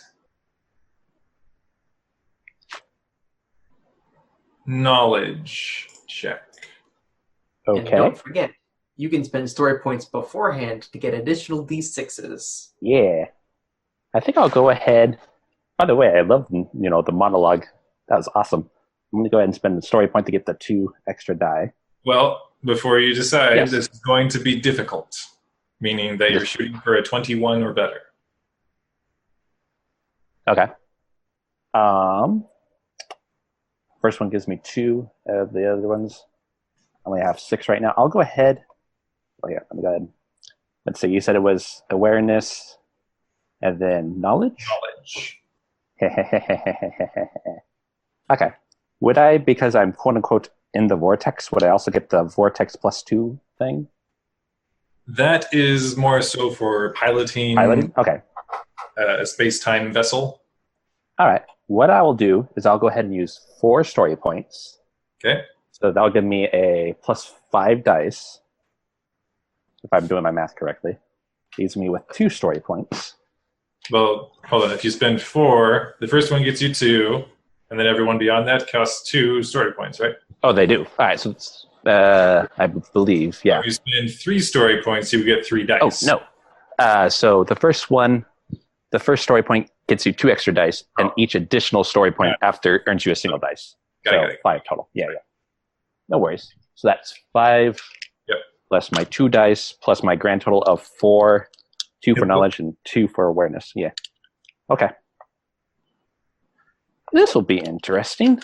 knowledge check. And Okay. don't forget, you can spend story points beforehand to get additional D6s. Yeah. I think I'll go ahead. By the way, I love the monologue. That was awesome. I'm going to go ahead and spend the story point to get the 2 extra die. Well, before you decide, Yes. This is going to be difficult, meaning that you're shooting for a 21 or better. Okay. First one gives me 2. The other ones, I only have 6 right now. I'll go ahead. Oh yeah, let me go ahead. Let's see. You said it was awareness, and then knowledge. Okay. Would I, because I'm quote unquote in the vortex, would I also get the vortex +2 thing? That is more so for piloting Okay. A space-time vessel. All right. What I will do is I'll go ahead and use 4 story points. Okay. So that'll give me a +5 dice, if I'm doing my math correctly. Leaves me with 2 story points. Well, hold on. If you spend 4, the first one gets you 2, and then everyone beyond that costs 2 story points, right? Oh, they do. All right. So it's, I believe, yeah. If you spend 3 story points, you get 3 dice. Oh, no. So the first story point gets you 2 extra dice, and each additional story point after earns you a single dice. Got it. 5 total. Yeah. No worries. So that's 5 plus my 2 dice plus my grand total of 4, 2 for knowledge and 2 for awareness. Yeah. Okay. This will be interesting.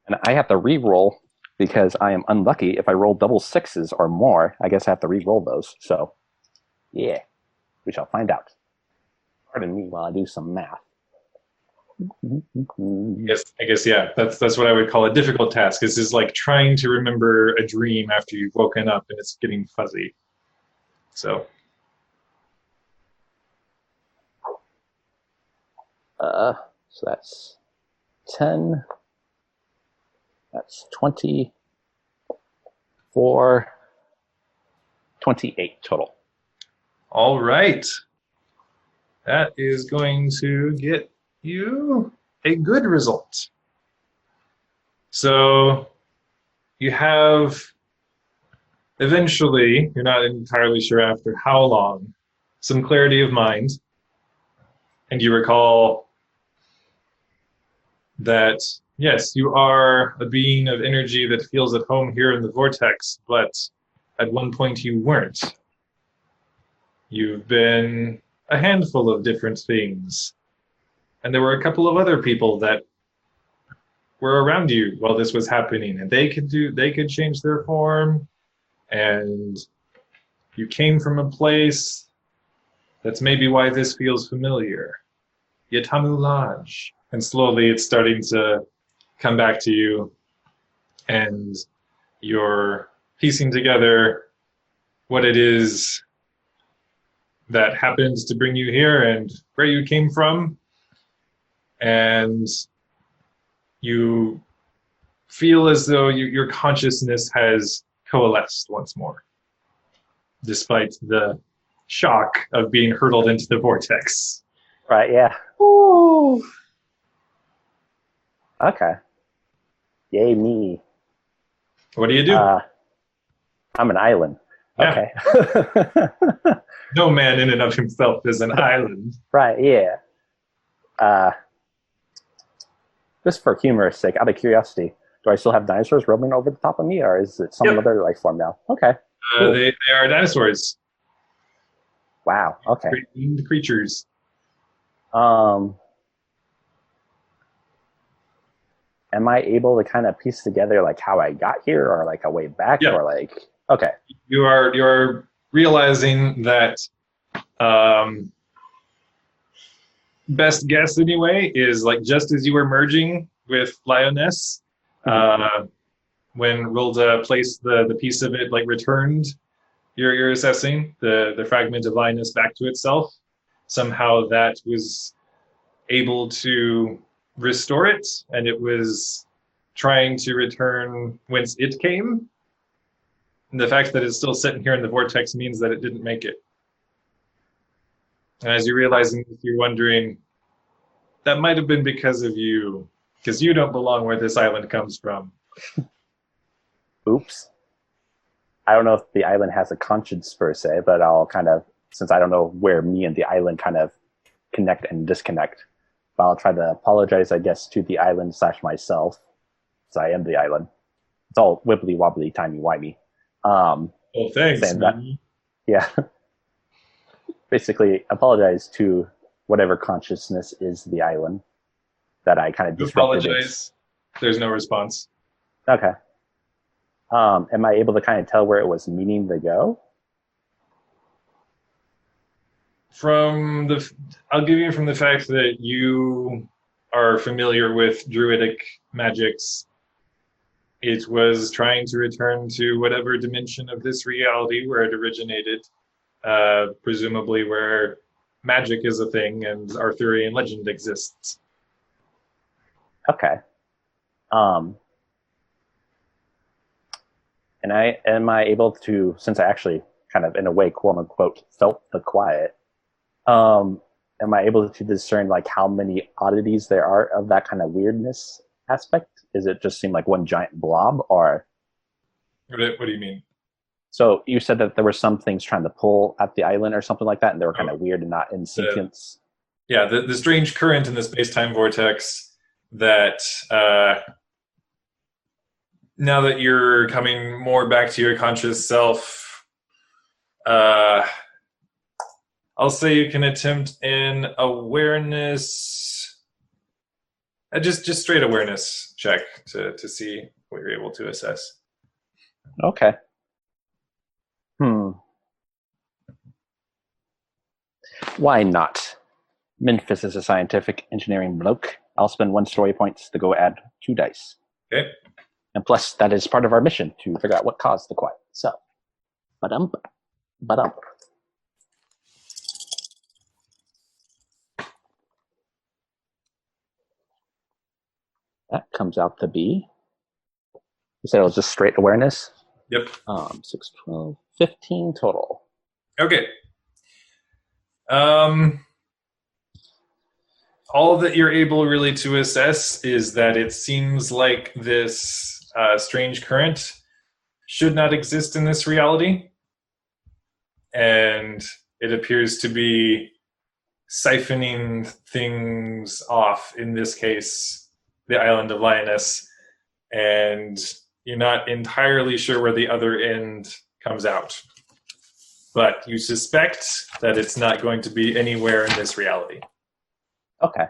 And I have to re-roll because I am unlucky. If I roll double 6s or more, I guess I have to re-roll those. So, yeah, we shall find out. Pardon me while I do some math. Yes, I guess, yeah. That's what I would call a difficult task. This is like trying to remember a dream after you've woken up and it's getting fuzzy. So. So that's 10. That's 24, 28 total. All right. That is going to get you a good result. So you have eventually, you're not entirely sure after how long, some clarity of mind. And you recall that, yes, you are a being of energy that feels at home here in the vortex, but at one point you weren't. You've been a handful of different things. And there were a couple of other people that were around you while this was happening, and they could change their form, and you came from a place that's maybe why this feels familiar. Yatamu Lodge. And slowly it's starting to come back to you, and you're piecing together what it is that happens to bring you here and where you came from. And you feel as though your consciousness has coalesced once more, despite the shock of being hurtled into the vortex. Right, yeah. Ooh. Okay. Yay, me. What do you do? I'm an island. Yeah. Okay. No man in and of himself is an island. Right, yeah. Just for humor's sake, out of curiosity, do I still have dinosaurs roaming over the top of me, or is it some other life form now? Okay. Cool. They are dinosaurs. Wow, okay. Great winged creatures. Am I able to kind of piece together like how I got here, or like a way back, or like okay? You're realizing that best guess anyway is like just as you were merging with Lioness, when Rilda placed the piece of it like returned, you're assessing the fragment of Lioness back to itself. Somehow that was able to restore it, and it was trying to return whence it came. And the fact that it's still sitting here in the vortex means that it didn't make it. And as you're realizing this, you're wondering, that might have been because of you, because you don't belong where this island comes from. Oops. I don't know if the island has a conscience per se, but I'll kind of, since I don't know where me and the island kind of connect and disconnect, but I'll try to apologize, I guess, to the island / myself, because I am the island. It's all wibbly wobbly, timey wimey. Oh, thanks. That, yeah. Basically, apologize to whatever consciousness is the island that I kind of disrupted. Apologize. There's no response. Okay. Am I able to kind of tell where it was meaning to go? I'll give you from the fact that you are familiar with druidic magics. It was trying to return to whatever dimension of this reality where it originated, presumably where magic is a thing and Arthurian legend exists. Okay. And am I able to, since I actually kind of in a way, quote unquote, felt the quiet, am I able to discern like how many oddities there are of that kind of weirdness aspect? Is it just seem like one giant blob, or? What do you mean? So you said that there were some things trying to pull at the island or something like that, and they were kind of weird and not in sequence. The strange current in the space-time vortex that now that you're coming more back to your conscious self, I'll say you can attempt an awareness, just straight awareness check to see what you're able to assess. Okay. Why not? Memphis is a scientific engineering bloke. I'll spend 1 story points to go add 2 dice. Okay. And plus, that is part of our mission to figure out what caused the quiet. So, ba-dum. That comes out to be... You said it was just straight awareness? Yep. 6, 12, 15 total. Okay. All that you're able really to assess is that it seems like this strange current should not exist in this reality. And it appears to be siphoning things off, in this case, the island of Lioness. And you're not entirely sure where the other end comes out. But you suspect that it's not going to be anywhere in this reality. Okay.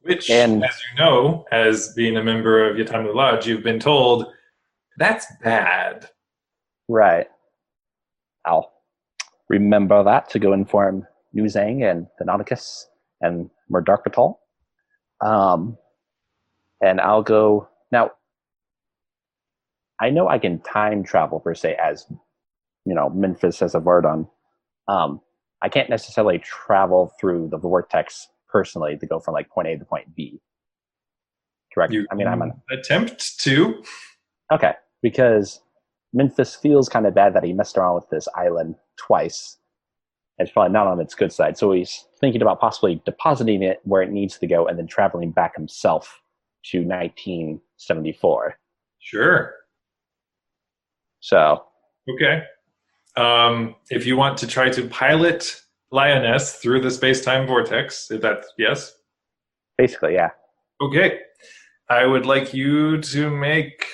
Which, and, as you know, as being a member of Yatamu Lodge, you've been told, that's bad. Right. I'll remember that to go inform Nuzang and Thenodicus and Murdarkatal. And I'll go... Now, I know I can time travel, per se, as, Memphis as a Vardon. I can't necessarily travel through the vortex personally to go from, point A to point B. Correct? I'm an attempt to. Okay, because Memphis feels kind of bad that he messed around with this island twice. It's probably not on its good side. So he's thinking about possibly depositing it where it needs to go and then traveling back himself to 1974. Sure. So. Okay. If you want to try to pilot Lioness through the space-time vortex, if that's yes? Basically, yeah. Okay. I would like you to make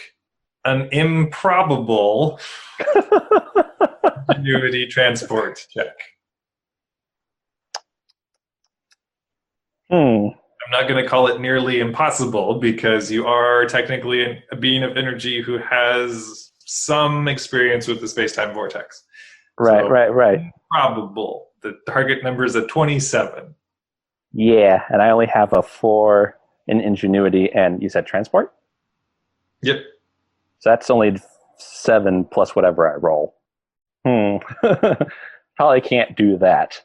an improbable ingenuity transport check. I'm not going to call it nearly impossible because you are technically a being of energy who has some experience with the space-time vortex. Right, so, right. Improbable. The target number is a 27. Yeah, and I only have a 4 in ingenuity, and you said transport? Yep. So that's only 7 plus whatever I roll. Probably can't do that.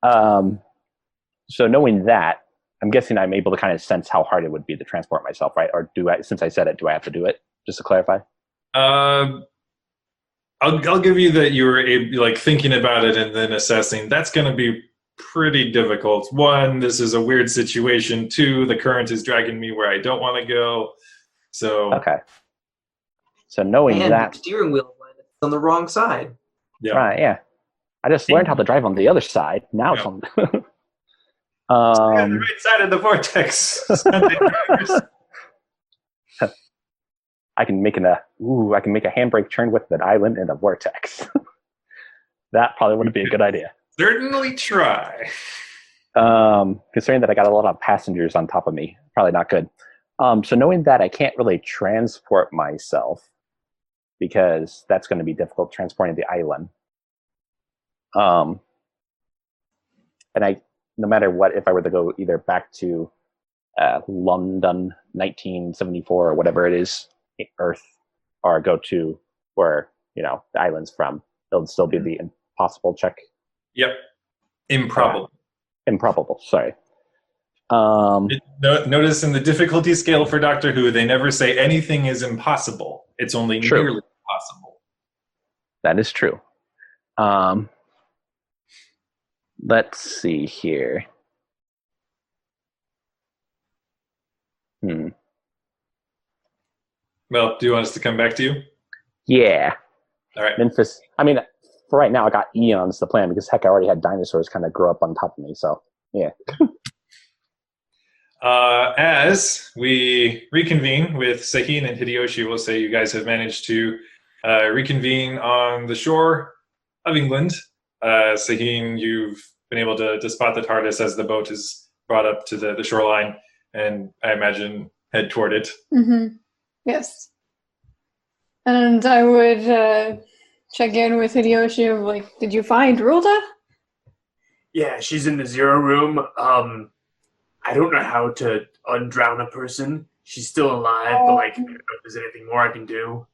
So knowing that, I'm guessing I'm able to kind of sense how hard it would be to transport myself, right? Or do I, since I said it, do I have to do it? Just to clarify. I'll give you that you were able, thinking about it and then assessing. That's going to be pretty difficult. 1, this is a weird situation. 2, the current is dragging me where I don't want to go. So okay. So knowing that the steering wheel is on the wrong side. Yeah. Right. Yeah. I just learned how to drive on the other side. Now it's on. The right side of the vortex. I can make a handbrake turn with an island in a vortex. That probably wouldn't be a good idea. Certainly try. Considering that I got a lot of passengers on top of me, probably not good. So knowing that I can't really transport myself because that's going to be difficult transporting the island. And no matter what, if I were to go either back to London 1974 or whatever it is, Earth, or go to where the island's from, it'll still be the impossible check. Yep. Improbable. Improbable. Sorry. Notice in the difficulty scale for Doctor Who, they never say anything is impossible. It's only nearly possible. That is true. Let's see here. Well, do you want us to come back to you? Yeah. All right. Memphis. I mean, for right now, I got eons to plan because heck, I already had dinosaurs kind of grow up on top of me. So yeah. As we reconvene with Sahin and Hideyoshi, we'll say you guys have managed to reconvene on the shore of England. Sahin, you've been able to spot the TARDIS as the boat is brought up to the shoreline, and I imagine head toward it. Mm-hmm. Yes. And I would check in with Hideyoshi of did you find Rulda? Yeah, she's in the 0 room. I don't know how to undrown a person. She's still alive, but if there's anything more I can do.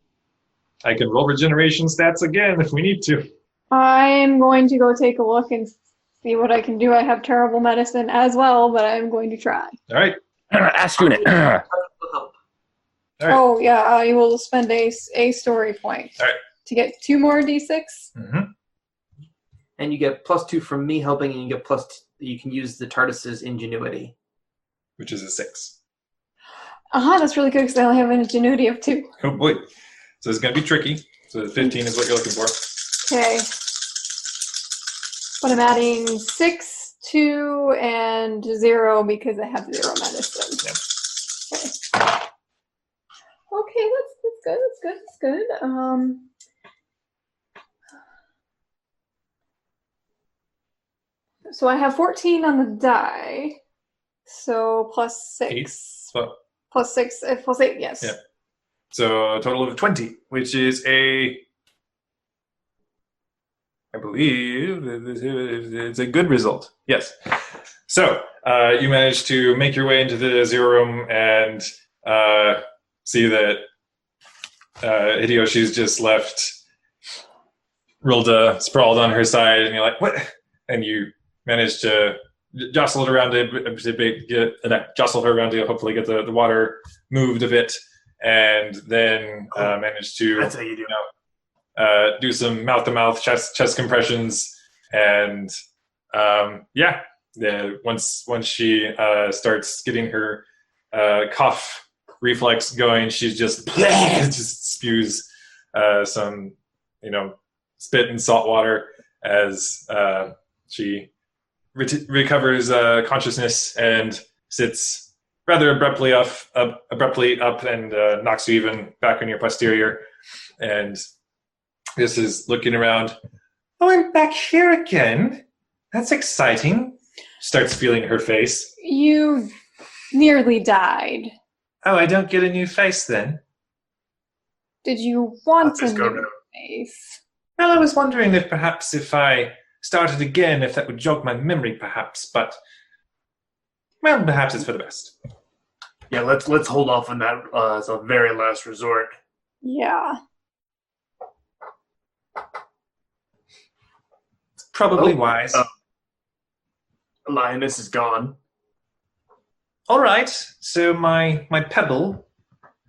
I can roll regeneration stats again if we need to. I'm going to go take a look and see what I can do. I have terrible medicine as well, but I'm going to try. All right. Ask unit. Help. All right. Oh, yeah, I will spend a story point All right. to get 2 more d6. Mm-hmm. And you get +2 from me helping, and you get you can use the TARDIS's ingenuity. Which is a 6. That's really good because I only have an ingenuity of 2. Oh boy. So it's going to be tricky. So the 15 is what you're looking for. Okay. But I'm adding 6, 2, and 0 because I have 0 medicine. Yep. Okay, that's good. So I have 14 on the die. So +6. 8. So, +6, +8, yes. Yeah. So a total of 20, which is I believe it's a good result. Yes. So you managed to make your way into the 0 room and see that Hideyoshi's just left Rilda sprawled on her side, and you're like, what? And you managed to jostle her around jostle her around to hopefully get the water moved a bit, and then managed to That's how you do. Do some mouth-to-mouth chest compressions, and once she starts getting her cough reflex going, she's just spews some spit and salt water as she recovers consciousness and sits rather abruptly up and knocks you even back on your posterior, and this is looking around. Oh, I'm back here again. That's exciting. Starts feeling her face. You nearly died. Oh, I don't get a new face then? Did you want a just go new now. face? Well, I was wondering if perhaps if I started again, if that would jog my memory perhaps, but well, perhaps it's for the best. Yeah, let's hold off on that as a very last resort. Yeah. Probably wise. Lioness is gone. All right. So my pebble,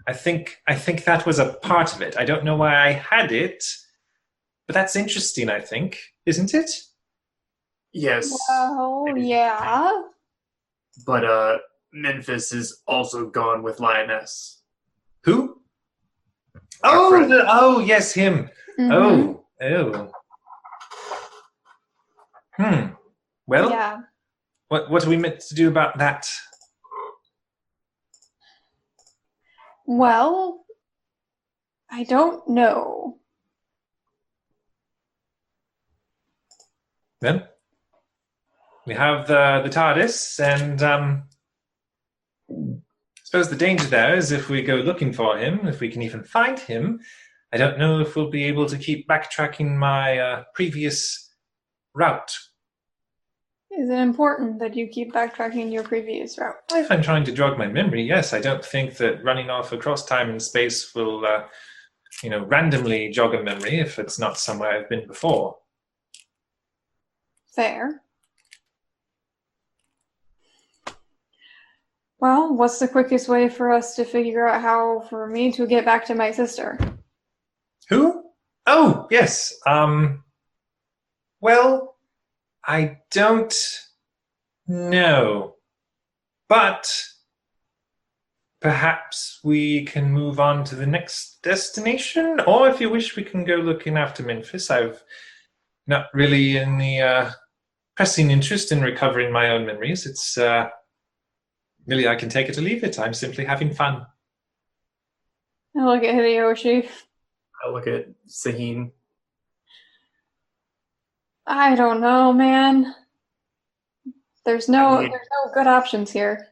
I think that was a part of it. I don't know why I had it, but that's interesting, I think. Isn't it? Yes. Well, yeah. But Memphis is also gone with Lioness. Who? Our friend. Yes, him. Mhm. Oh. Well, Yeah. what are we meant to do about that? Well, I don't know. Then we have the TARDIS, and I suppose the danger there is if we go looking for him, if we can even find him, I don't know if we'll be able to keep backtracking my previous route. Is it important that you keep backtracking your previous route? If I'm trying to jog my memory, yes, I don't think that running off across time and space will, randomly jog a memory if it's not somewhere I've been before. Fair. Well, what's the quickest way for us to figure out how for me to get back to my sister? Who? Oh, yes. Well, I don't know. But perhaps we can move on to the next destination, or if you wish, we can go looking after Memphis. I've not really any pressing interest in recovering my own memories. It's really, I can take it or leave it. I'm simply having fun. I look at Hideyoshi. I look at Saheen. I don't know, man. There's no good options here.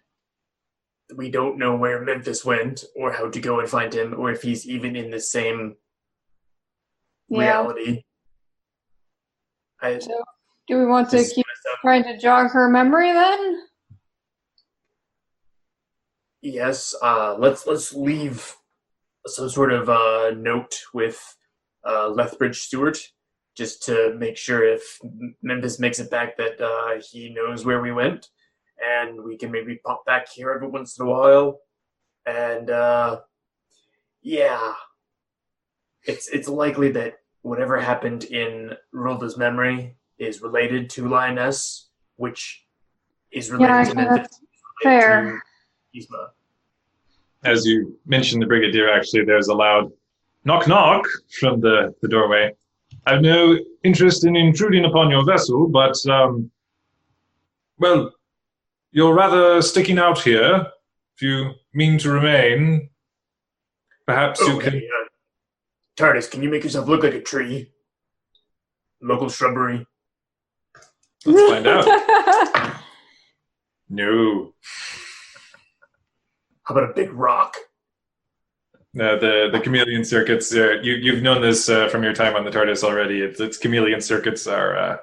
We don't know where Memphis went, or how to go and find him, or if he's even in the same reality. So, do we want to keep trying to jog her memory then? Yes. Let's leave some sort of note with Lethbridge Stewart just to make sure if Memphis makes it back that he knows where we went, and we can maybe pop back here every once in a while. And yeah, it's likely that whatever happened in Rilda's memory is related to Lioness, which is related to Memphis. Fair. To Yzma. As you mentioned, the Brigadier, actually, there's a loud knock knock from the doorway. I have no interest in intruding upon your vessel, but, well, you're rather sticking out here. If you mean to remain, perhaps you can... TARDIS, can you make yourself look like a tree? Local shrubbery? Let's find out. No. How about a big rock? The chameleon circuits, you've known this from your time on the TARDIS already. Its chameleon circuits are...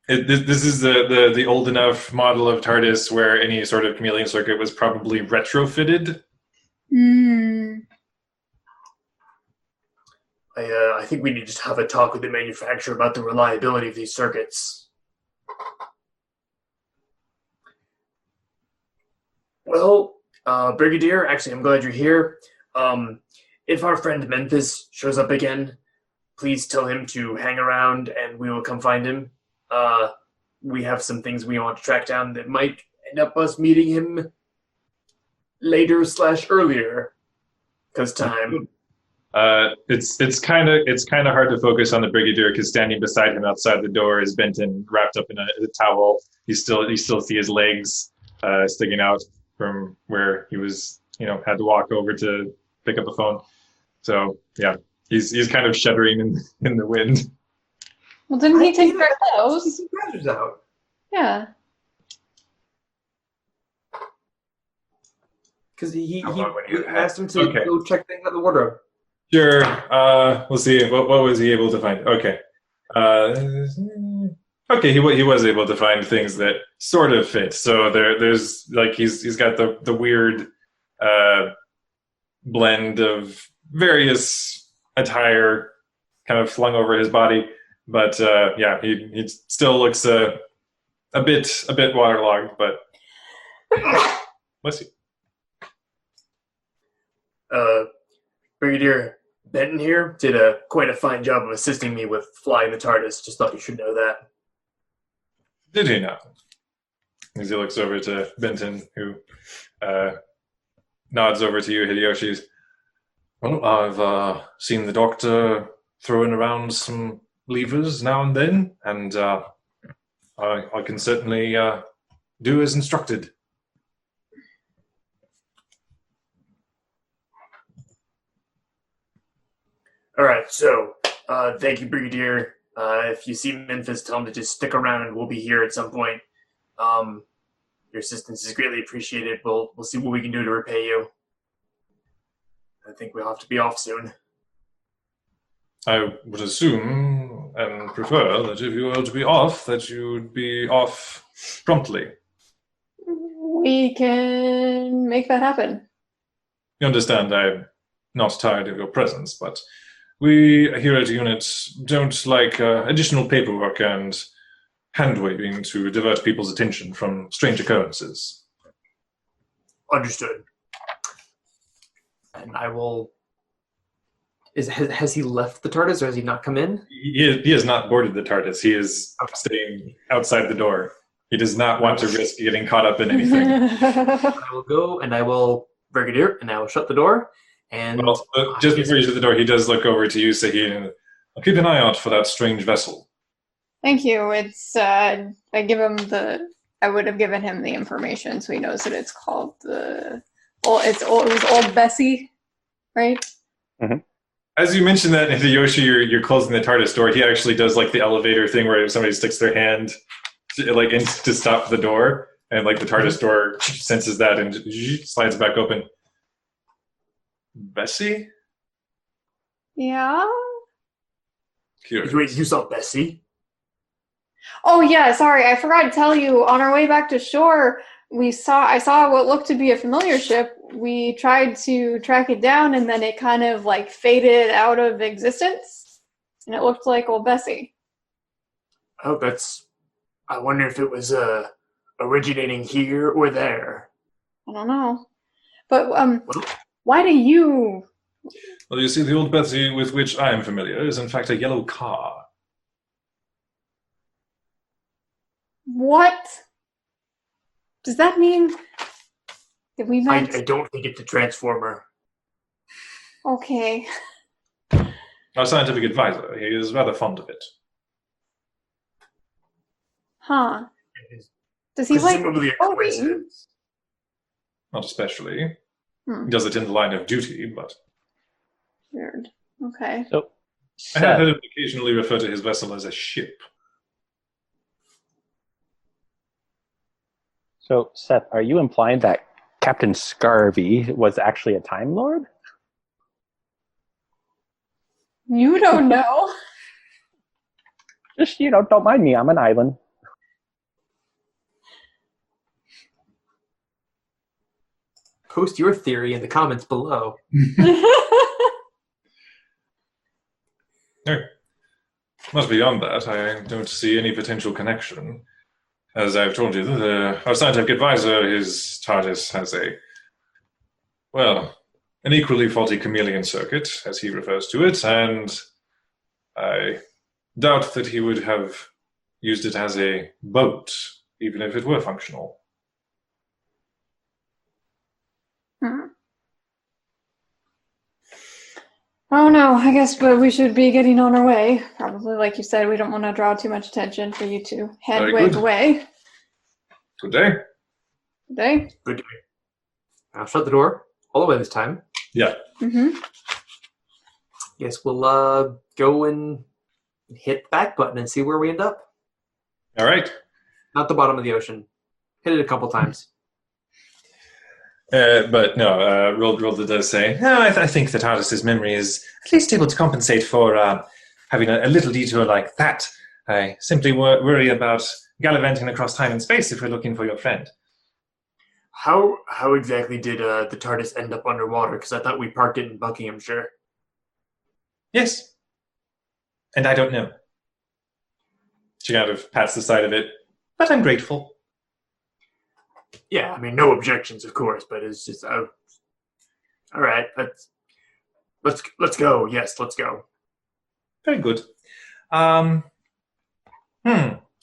this is the old enough model of TARDIS where any sort of chameleon circuit was probably retrofitted. I think we need to just have a talk with the manufacturer about the reliability of these circuits. Well, Brigadier, actually, I'm glad you're here. If our friend Memphis shows up again, please tell him to hang around and we will come find him. We have some things we want to track down that might end up us meeting him later/earlier. Because time. It's kind of hard to focus on the Brigadier because standing beside him outside the door is Benton, wrapped up in a towel. You still see his legs sticking out from where he was, had to walk over to pick up a phone. So yeah, he's kind of shuddering in the wind. Well, didn't he take their clothes? His out. Yeah. Because he asked him to go check things out the wardrobe. Sure. We'll see. What was he able to find? Okay. Okay. He was able to find things that sort of fit. So there's like he's got the weird blend of various attire kind of flung over his body, but yeah, he still looks a bit waterlogged. But let's see. Brigadier Benton here did quite a fine job of assisting me with flying the TARDIS. Just thought you should know that. Did he not? As he looks over to Benton, who nods over to you, Hideyoshi. Well, I've seen the Doctor throwing around some levers now and then, and I can certainly do as instructed. All right, so thank you, Brigadier. If you see Memphis, tell him to just stick around, and we'll be here at some point. Your assistance is greatly appreciated. We'll see what we can do to repay you. I think we'll have to be off soon. I would assume and prefer that if you were to be off, that you would be off promptly. We can make that happen. You understand I'm not tired of your presence, but we here at Unit don't like additional paperwork and hand-waving to divert people's attention from strange occurrences. Understood. And I will... Has he left the TARDIS, or has he not come in? He has not boarded the TARDIS. He is staying outside the door. He does not want to risk getting caught up in anything. I will go, and I will, Brigadier, and I will shut the door. And well, just before you shut the door, he does look over to you, Sahin. I'll keep an eye out for that strange vessel. Thank you. It's I would have given him the information so he knows that it's called it was Old Bessie, right? Mm-hmm. As you mentioned that, Hideyoshi, you're closing the TARDIS door. He actually does like the elevator thing where somebody sticks their hand to stop the door, and like the TARDIS door senses that and slides back open. Bessie? Yeah. Curious. Wait, you saw Bessie? Oh yeah, sorry, I forgot to tell you. On our way back to shore, I saw what looked to be a familiar ship. We tried to track it down, and then it kind of like faded out of existence. And it looked like old Bessie. Oh, I wonder if it was originating here or there. I don't know. But Well, why do you... Well, you see, the old Betsy with which I am familiar is in fact a yellow car. What? Does that mean that we might... I don't think it's a transformer. Okay. Our scientific advisor, he is rather fond of it. Huh. Does he like Presumably a coding? coincidence. Not especially. Hmm. He does it in the line of duty, but Weird. Okay. So, I have Seth, heard him occasionally refer to his vessel as a ship. Seth, are you implying that Captain Scarvy was actually a Time Lord? You don't know. Just, don't mind me. I'm an island. Post your theory in the comments below. But beyond that, I don't see any potential connection. As I've told you, our scientific advisor, his TARDIS has an equally faulty chameleon circuit, as he refers to it, and I doubt that he would have used it as a boat, even if it were functional. Oh no, I guess but we should be getting on our way. Probably, like you said, we don't want to draw too much attention for you to head Very wave good. away. Good day. Today? Good day. I'll shut the door all the way this time. Yeah. Mm-hmm. Guess we'll go and hit the back button and see where we end up. All right. Not the bottom of the ocean. Hit it a couple times. But no, Rolda does say, no, I think that Artis's memory is at least able to compensate for having a little detour like that. I simply worry about gallivanting across time and space if we're looking for your friend. How exactly did the TARDIS end up underwater? Because I thought we parked it in Buckinghamshire. Yes. And I don't know. She kind of pats the side of it, but I'm grateful. Yeah, I mean, no objections, of course, but it's just all right. Let's go. Yes, let's go. Very good.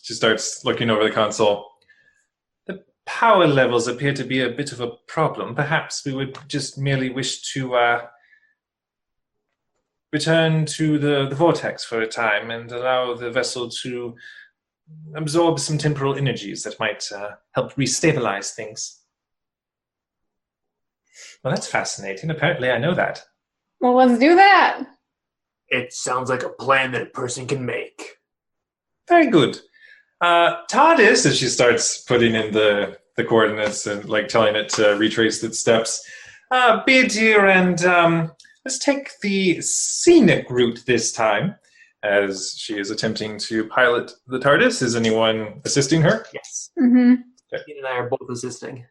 She starts looking over the console. The power levels appear to be a bit of a problem. Perhaps we would just merely wish to return to the vortex for a time and allow the vessel to absorb some temporal energies that might help restabilize things. Well, that's fascinating. Apparently, I know that. Well, let's do that. It sounds like a plan that a person can make. Very good. TARDIS, as she starts putting in the coordinates and like telling it to retrace its steps, be a dear and let's take the scenic route this time. As she is attempting to pilot the TARDIS. Is anyone assisting her? Yes. Mm-hmm. Ian and I are both assisting.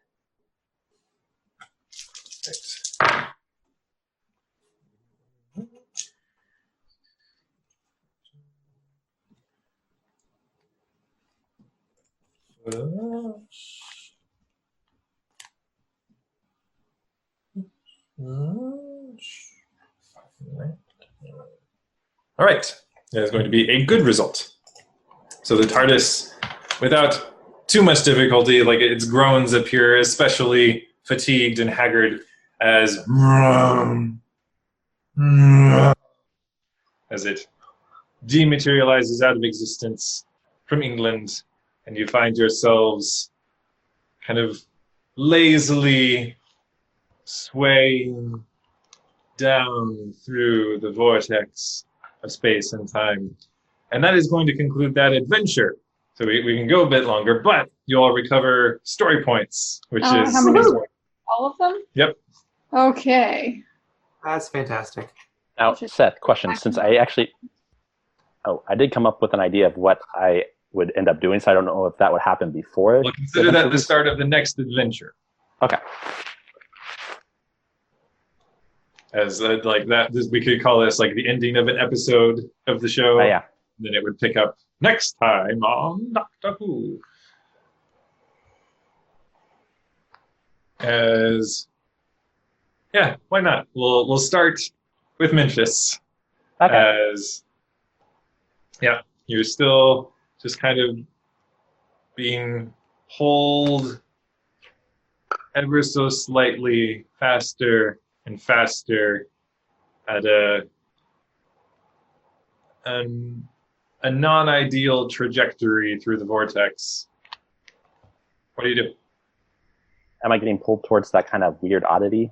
Right. All right. That is going to be a good result. So the TARDIS, without too much difficulty, like its groans appear especially fatigued and haggard as it dematerializes out of existence from England, and you find yourselves kind of lazily swaying down through the vortex of space and time. And that is going to conclude that adventure. So we can go a bit longer, but you all recover story points, which is... How many? All of them? Yep. Okay. That's fantastic. Now, Seth, question. Since I did come up with an idea of what I would end up doing, so I don't know if that would happen before. We'll consider that the start of the next adventure. Okay. as like that. We could call this like the ending of an episode of the show. Oh, yeah. And then it would pick up next time on Doctor Who. Why not? We'll start with Memphis. Okay. You're still just kind of being pulled ever so slightly faster and faster at a non-ideal trajectory through the vortex. What do you do? Am I getting pulled towards that kind of weird oddity?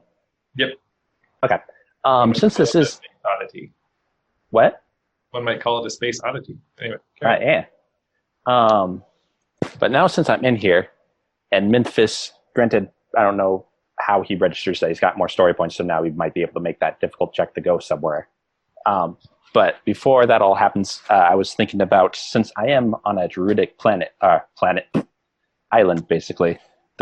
Yep. Okay. Since this is oddity. What? One might call it a space oddity. Anyway. Yeah. But now since I'm in here, and Memphis, granted, I don't know how he registers that he's got more story points, so now we might be able to make that difficult check to go somewhere. But before that all happens, I was thinking about, since I am on a druidic island, basically,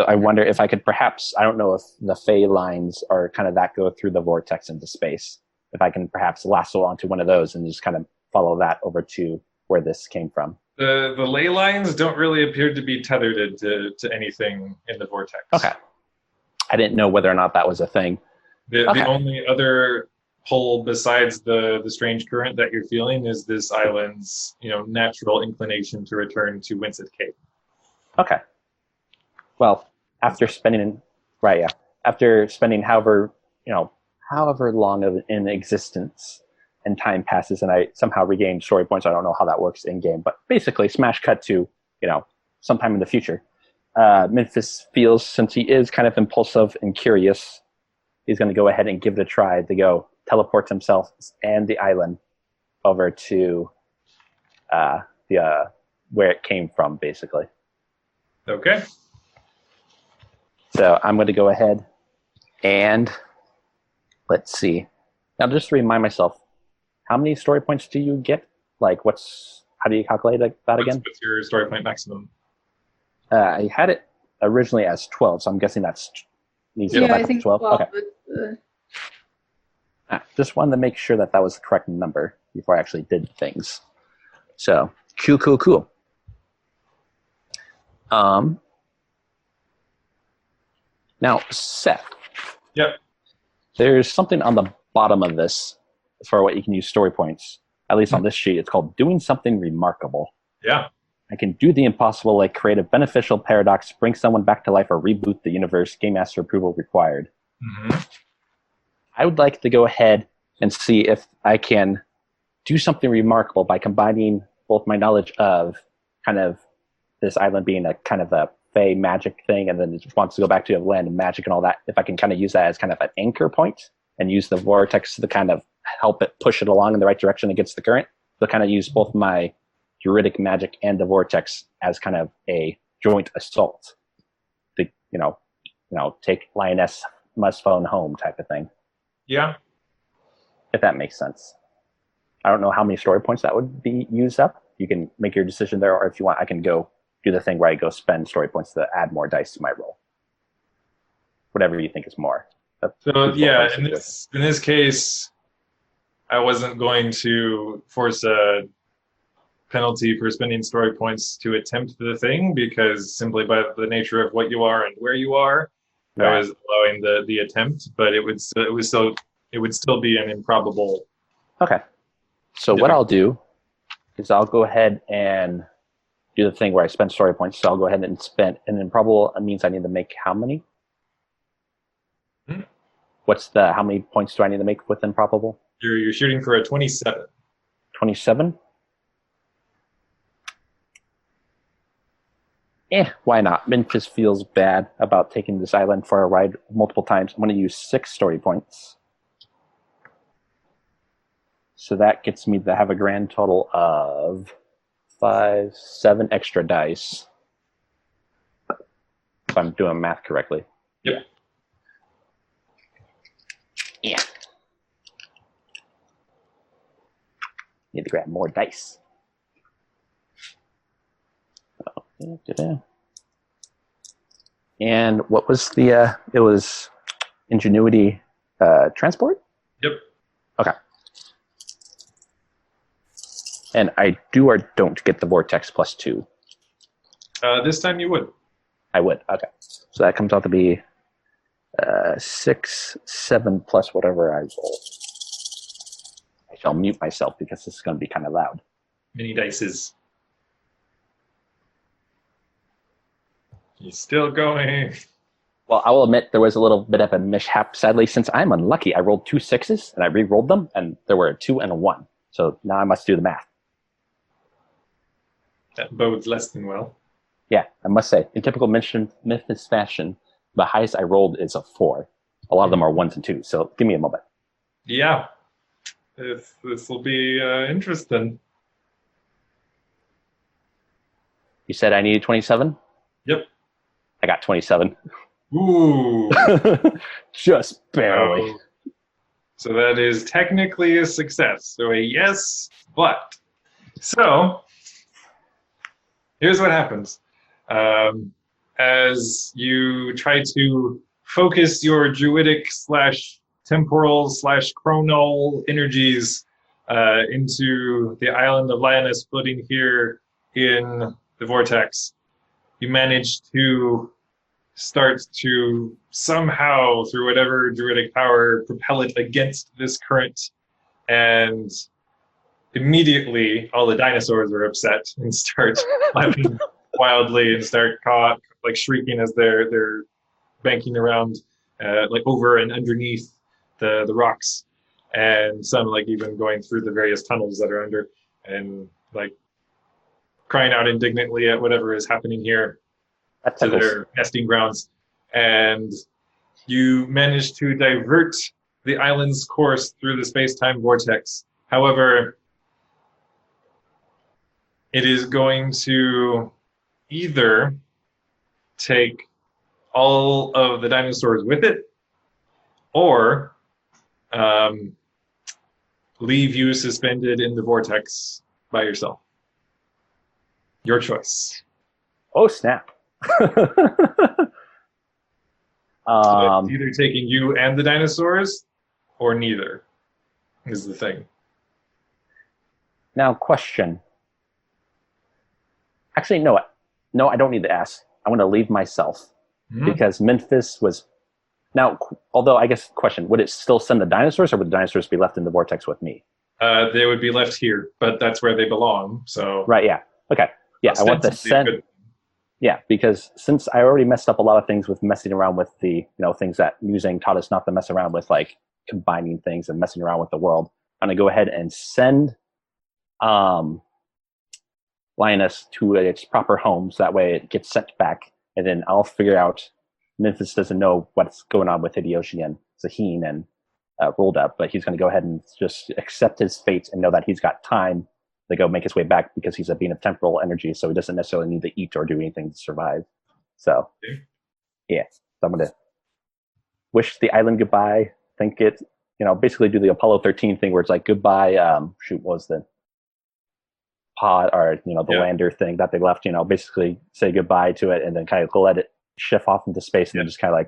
I wonder if I could perhaps, I don't know if the Fey lines are kind of that go through the vortex into space, if I can perhaps lasso onto one of those and just kind of follow that over to where this came from. The ley lines don't really appear to be tethered to anything in the vortex. Okay. I didn't know whether or not that was a thing. The only other pull besides the strange current that you're feeling is this island's natural inclination to return to whence it came. Okay. Well, after spending however long of in existence and time passes, and I somehow regain story points. I don't know how that works in game, but basically, smash cut to sometime in the future. Memphis feels, since he is kind of impulsive and curious, he's going to go ahead and give it a try to go teleport himself and the island over to where it came from, basically. Okay. So I'm going to go ahead and let's see. Now, just to remind myself, how many story points do you get? Like, how do you calculate that again? What's your story point maximum? I had it originally as 12, so I'm guessing needs to go back to 12. Okay. Just wanted to make sure that was the correct number before I actually did things. So, cool. Now, Seth. Yep. There's something on the bottom of this for what you can use story points. At least on this sheet, it's called doing something remarkable. Yeah. I can do the impossible, like create a beneficial paradox, bring someone back to life, or reboot the universe. Game master approval required. Mm-hmm. I would like to go ahead and see if I can do something remarkable by combining both my knowledge of kind of this island being a kind of a Fey magic thing, and then it just wants to go back to a land of magic and all that. If I can kind of use that as kind of an anchor point and use the vortex to kind of help it push it along in the right direction against the current. So kind of use both my druidic magic and the vortex as kind of a joint assault to, take lioness must phone home type of thing. Yeah. If that makes sense. I don't know how many story points that would be used up. You can make your decision there, or if you want, I can go do the thing where I go spend story points to add more dice to my roll. Whatever you think is more. So yeah, in this case, I wasn't going to force a penalty for spending story points to attempt the thing, because simply by the nature of what you are and where you are, I was allowing the attempt, but it would still be an improbable. Okay. So what I'll do is I'll go ahead and do the thing where I spend story points. So I'll go ahead and spend an improbable. Means I need to make how many? How many points do I need to make with improbable? You're shooting for a 27. 27? Why not? Memphis feels bad about taking this island for a ride multiple times. I'm going to use 6 story points. So that gets me to have a grand total of 7 extra dice. If I'm doing math correctly. Yep. Yeah. Need to grab more dice. And what was it was ingenuity transport? Yep. Okay. And I do or don't get the vortex +2. This time you would. I would. Okay. So that comes out to be 6, 7 plus whatever I roll. I shall mute myself because this is going to be kind of loud. Mini dices. He's still going. Well, I will admit there was a little bit of a mishap. Sadly, since I'm unlucky, I rolled 2 6s and I re-rolled them, and there were a 2 and a 1. So now I must do the math. That bodes less than well. Yeah, I must say, in typical Memphis fashion, the highest I rolled is a 4. A lot of them are 1s and 2s, so give me a moment. Yeah. This will be interesting. You said I needed 27? Yep. I got 27. Ooh. Just barely. So that is technically a success. So a yes, but. So, here's what happens. As you try to focus your druidic / temporal / chronal energies into the island of Lioness floating here in the vortex, you manage to start to somehow, through whatever druidic power, propel it against this current, and immediately all the dinosaurs are upset and start laughing wildly and start shrieking as they're banking around over and underneath the rocks, and some even going through the various tunnels that are under, and crying out indignantly at whatever is happening here to their nesting grounds. And you manage to divert the island's course through the space-time vortex. However, it is going to either take all of the dinosaurs with it, or leave you suspended in the vortex by yourself. Your choice. Oh, snap. So it's either taking you and the dinosaurs, or neither, is the thing. Now, question. Actually, no, I don't need to ask. I want to leave myself, because Memphis was... Now, although I guess, question, would it still send the dinosaurs, or would the dinosaurs be left in the vortex with me? They would be left here, but that's where they belong, so... Right, yeah. Okay. Yeah, I want to send... Yeah, because since I already messed up a lot of things with messing around with the, things that Musing taught us not to mess around with, like combining things and messing around with the world, I'm going to go ahead and send Lioness to its proper home, so that way it gets sent back, and then I'll figure out... Memphis doesn't know what's going on with Hideyoshi and Zaheen and Rolled Up, but he's going to go ahead and just accept his fate and know that he's got time to go make his way back, because he's a being of temporal energy, so he doesn't necessarily need to eat or do anything to survive. So, yeah. So I'm going to wish the island goodbye, thank it, basically do the Apollo 13 thing where it's like, goodbye, what was the pod, or, the lander thing that they left, basically say goodbye to it, and then kind of let it shift off into space, and then just kind of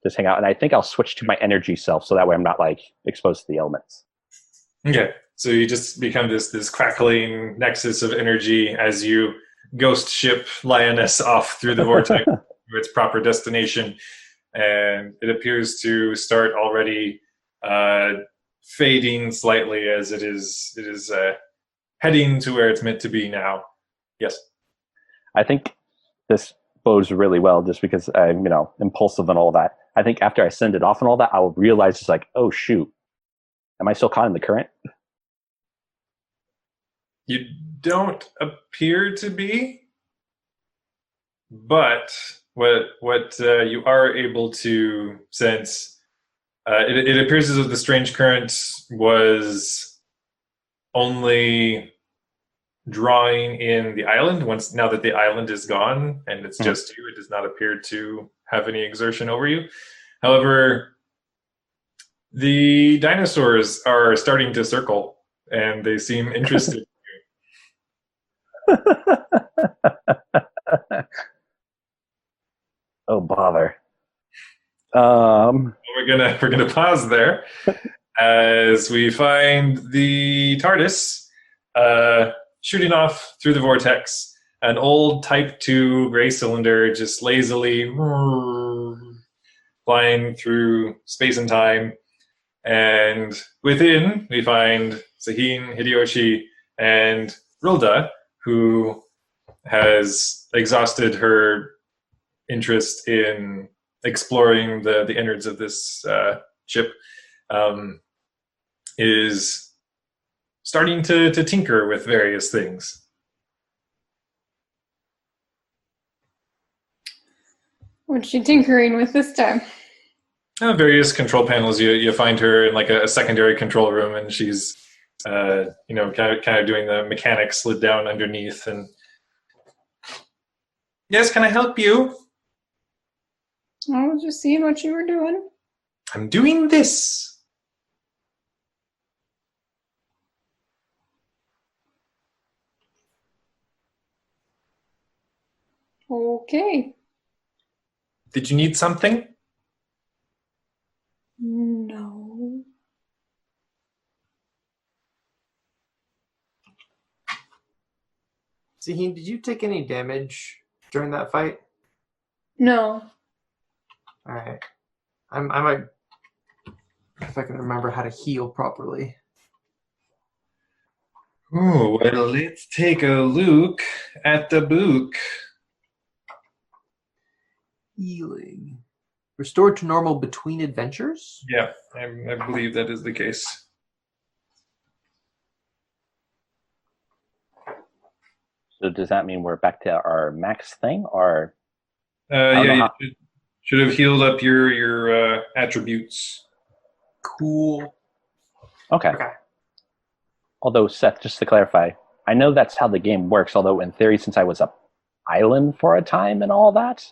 just hang out. And I think I'll switch to my energy self, so that way I'm not exposed to the elements. Okay, so you just become this crackling nexus of energy as you ghost ship Lioness off through the vortex to its proper destination, and it appears to start already fading slightly as it is heading to where it's meant to be now. Yes, I think this bodes really well, just because I'm impulsive and all that. I think after I send it off and all that, I'll realize it's like, oh shoot, am I still caught in the current? You don't appear to be, but what you are able to sense, it appears as if the strange current was only drawing in the island. Now that the island is gone and it's just you, it does not appear to have any exertion over you. However, the dinosaurs are starting to circle, and they seem interested. Oh bother. Oh my we're gonna pause there as we find the TARDIS shooting off through the vortex. An old Type 2 gray cylinder just lazily flying through space and time. And within, we find Sahin, Hideyoshi, and Rilda, who has exhausted her interest in exploring the innards of this ship, is starting to tinker with various things. What's she tinkering with this time? Various control panels. You find her in like a secondary control room, and she's kind of doing the mechanics slid down underneath. And yes, can I help you? I was just seeing what you were doing. I'm doing this. Okay. Did you need something? No. Zaheen, did you take any damage during that fight? No. All right. I might, if I can remember how to heal properly. Oh, well, let's take a look at the book. Healing. Restored to normal between adventures? Yeah, I believe that is the case. So does that mean we're back to our max thing, or? You should have healed up your attributes. Cool. Okay. Although, Seth, just to clarify, I know that's how the game works, although in theory, since I was up island for a time and all that,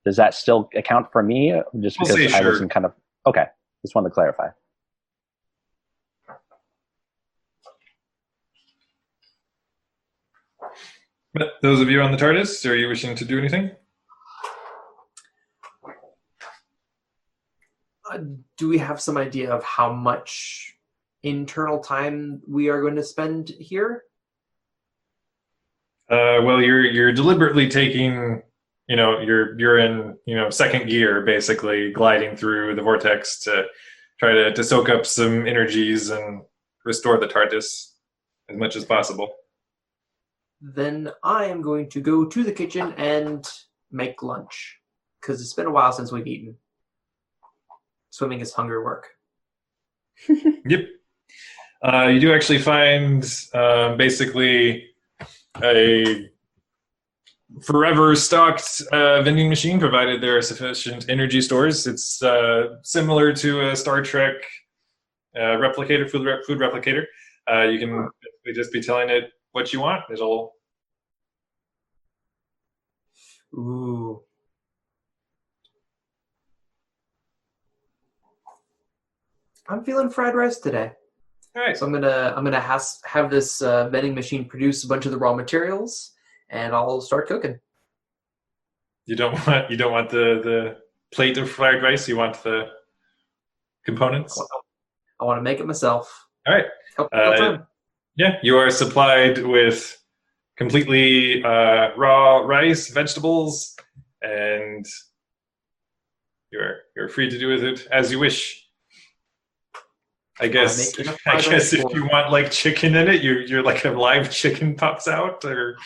does that still account for me? Just because I wasn't kind of... Okay, just wanted to clarify. But those of you on the TARDIS, are you wishing to do anything? Do we have some idea of how much internal time we are going to spend here? Well, you're deliberately taking, you're in, second gear, basically gliding through the vortex to try to soak up some energies and restore the TARDIS as much as possible. Then I am going to go to the kitchen and make lunch, because it's been a while since we've eaten. Swimming is hunger work. Yep. You do actually find basically a forever stocked vending machine, provided there are sufficient energy stores. It's similar to a Star Trek replicator, food replicator. You can just be telling it what you want. It'll... Ooh. I'm feeling fried rice today. All right. So I'm gonna have this vending machine produce a bunch of the raw materials, and I'll start cooking. You don't want the plate of fried rice. You want the components. I want to make it myself. All right. Yeah, you are supplied with completely raw rice, vegetables, and you're free to do with it as you wish. I guess if you want like chicken in it, you're like a live chicken pops out, or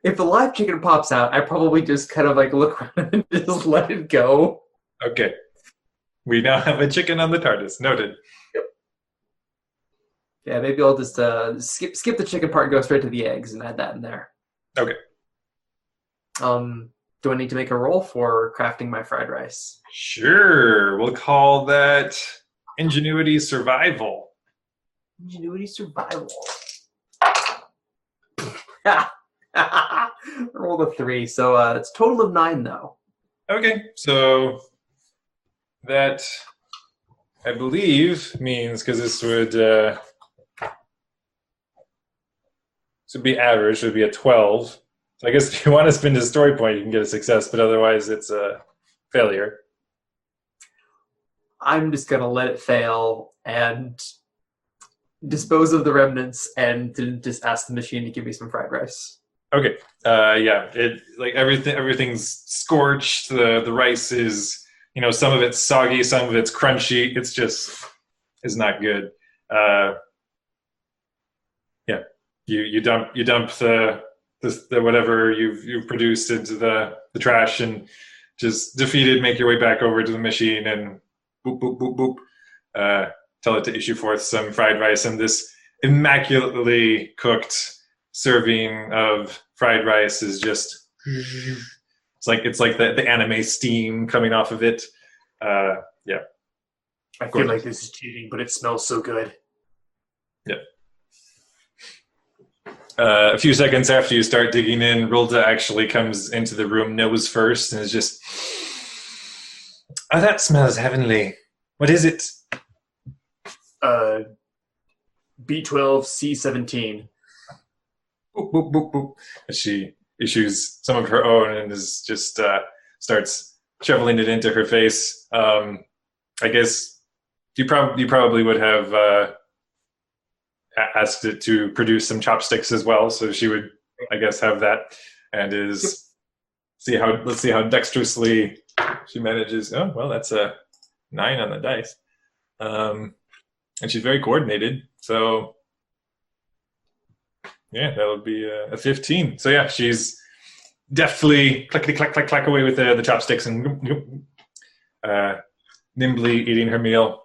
if the live chicken pops out, I probably just kind of like look around and just let it go. Okay, we now have a chicken on the TARDIS. Noted. Yep. Yeah, maybe I'll just skip the chicken part and go straight to the eggs and add that in there. Okay. Do I need to make a roll for crafting my fried rice? Sure. We'll call that Ingenuity Survival. Ingenuity Survival. Rolled a 3, so it's a total of 9, though. Okay, so that, I believe, means, because this would be average, it would be a 12. So I guess if you want to spend a story point, you can get a success, but otherwise it's a failure. I'm just gonna let it fail and dispose of the remnants and to just ask the machine to give me some fried rice. Okay. Yeah. It like everything's scorched. The rice is, some of it's soggy, some of it's crunchy. It's just is not good. Yeah. You dump the whatever you've produced into the trash and just defeated. Make your way back over to the machine and boop boop boop boop. Tell it to issue forth some fried rice, and this immaculately cooked serving of fried rice is just it's like the anime steam coming off of it. Yeah. I feel like this is cheating, but it smells so good. Yeah. A few seconds after you start digging in, Rilda actually comes into the room nose first and is just, oh, that smells heavenly. What is it? B12 C17. Boop, boop, boop, boop. And she issues some of her own and is just starts shoveling it into her face. I guess you probably would have asked it to produce some chopsticks as well, so she would, I guess, have that. And let's see how dexterously she manages. Oh well, that's a 9 on the dice, and she's very coordinated. So yeah, that would be a 15. So yeah, she's deftly clackety clack clack clack away with the chopsticks and nimbly eating her meal,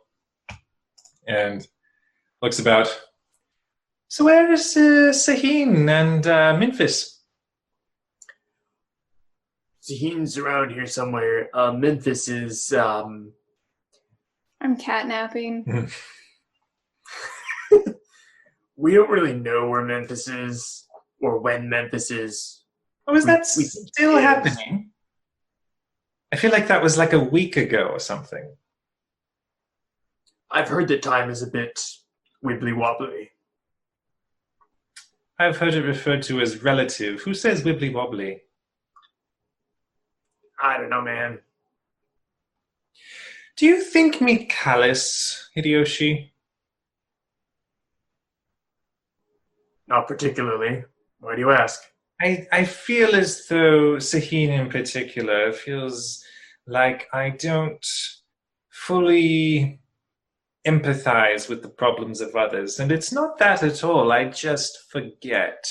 and looks about. So where is Sahin and Memphis? Sahin's around here somewhere. Memphis is I'm catnapping. we don't really know where Memphis is or when Memphis is. Oh, is that still happening? I feel like that was like a week ago or something. I've heard that time is a bit wibbly wobbly. I've heard it referred to as relative. Who says wibbly wobbly? I don't know, man. Do you think me callous, Hideyoshi? Not particularly. Why do you ask? I feel as though Sahin in particular feels like I don't fully empathize with the problems of others. And it's not that at all. I just forget.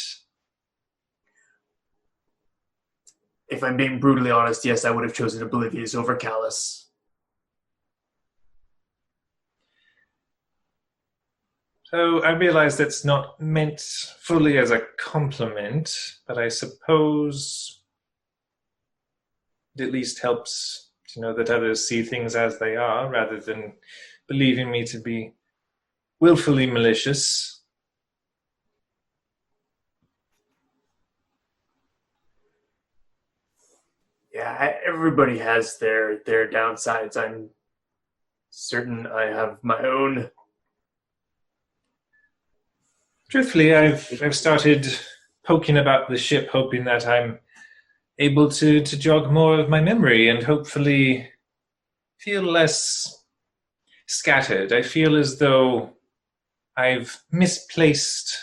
If I'm being brutally honest, yes, I would have chosen Oblivious over Callous. So I realize that's not meant fully as a compliment, but I suppose it at least helps to know that others see things as they are rather than believing me to be willfully malicious. Yeah, everybody has their downsides. I'm certain I have my own. Truthfully, I've started poking about the ship, hoping that I'm able to jog more of my memory and hopefully feel less scattered. I feel as though I've misplaced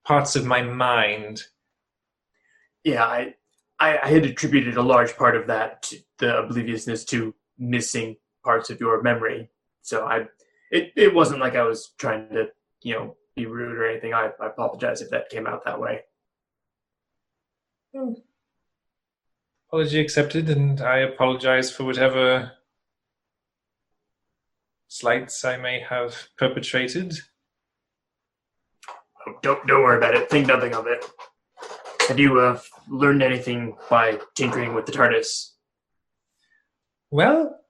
parts of my mind. Yeah, I had attributed a large part of that, to the obliviousness, to missing parts of your memory. So it wasn't like I was trying to, be rude or anything. I apologize if that came out that way. Apology accepted, and I apologize for whatever slights I may have perpetrated. Oh, don't worry about it. Think nothing of it. Have you learned anything by tinkering with the TARDIS? Well,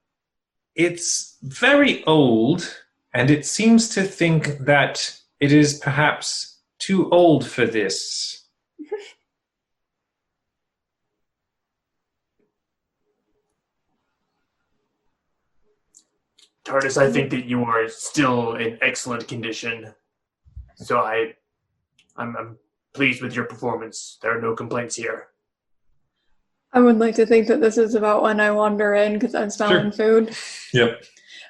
it's very old, and it seems to think that it is perhaps too old for this. TARDIS, I think that you are still in excellent condition. So I'm pleased with your performance. There are no complaints here. I would like to think that this is about when I wander in because I'm smelling food. Yep.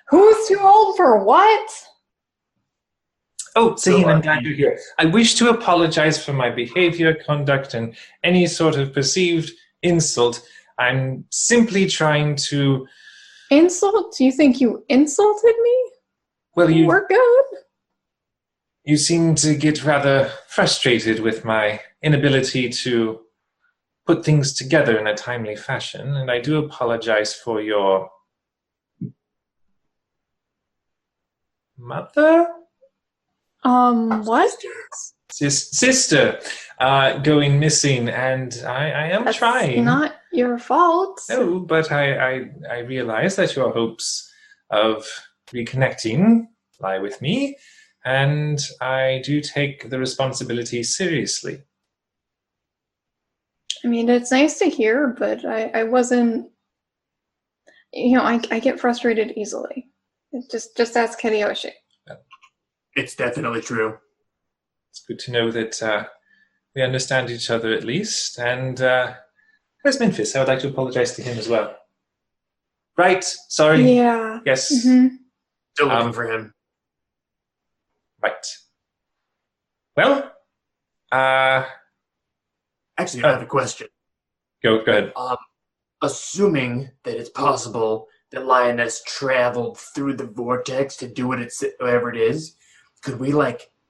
Who's too old for what? Oh, Zane, I'm So, glad you're here. I wish to apologize for my behavior, conduct, and any sort of perceived insult. I'm simply trying to... Insult? Do you think you insulted me? Well, We're good. you seem to get rather frustrated with my inability to put things together in a timely fashion, and I do apologize for your mother? What? Sister going missing, and I am That's trying. not your fault. No, but I realize that your hopes of reconnecting lie with me, and I do take the responsibility seriously. I mean, it's nice to hear, but I wasn't... I get frustrated easily. Just ask Hideyoshi. it's definitely true. It's good to know that we understand each other at least. And where's Memphis? I would like to apologize to him as well. Right. Sorry. Yeah. Yes. Mm-hmm. Still looking for him. Right. Well, Actually, I have a question. go ahead. Assuming that it's possible that Lioness traveled through the vortex to do whatever it is, could we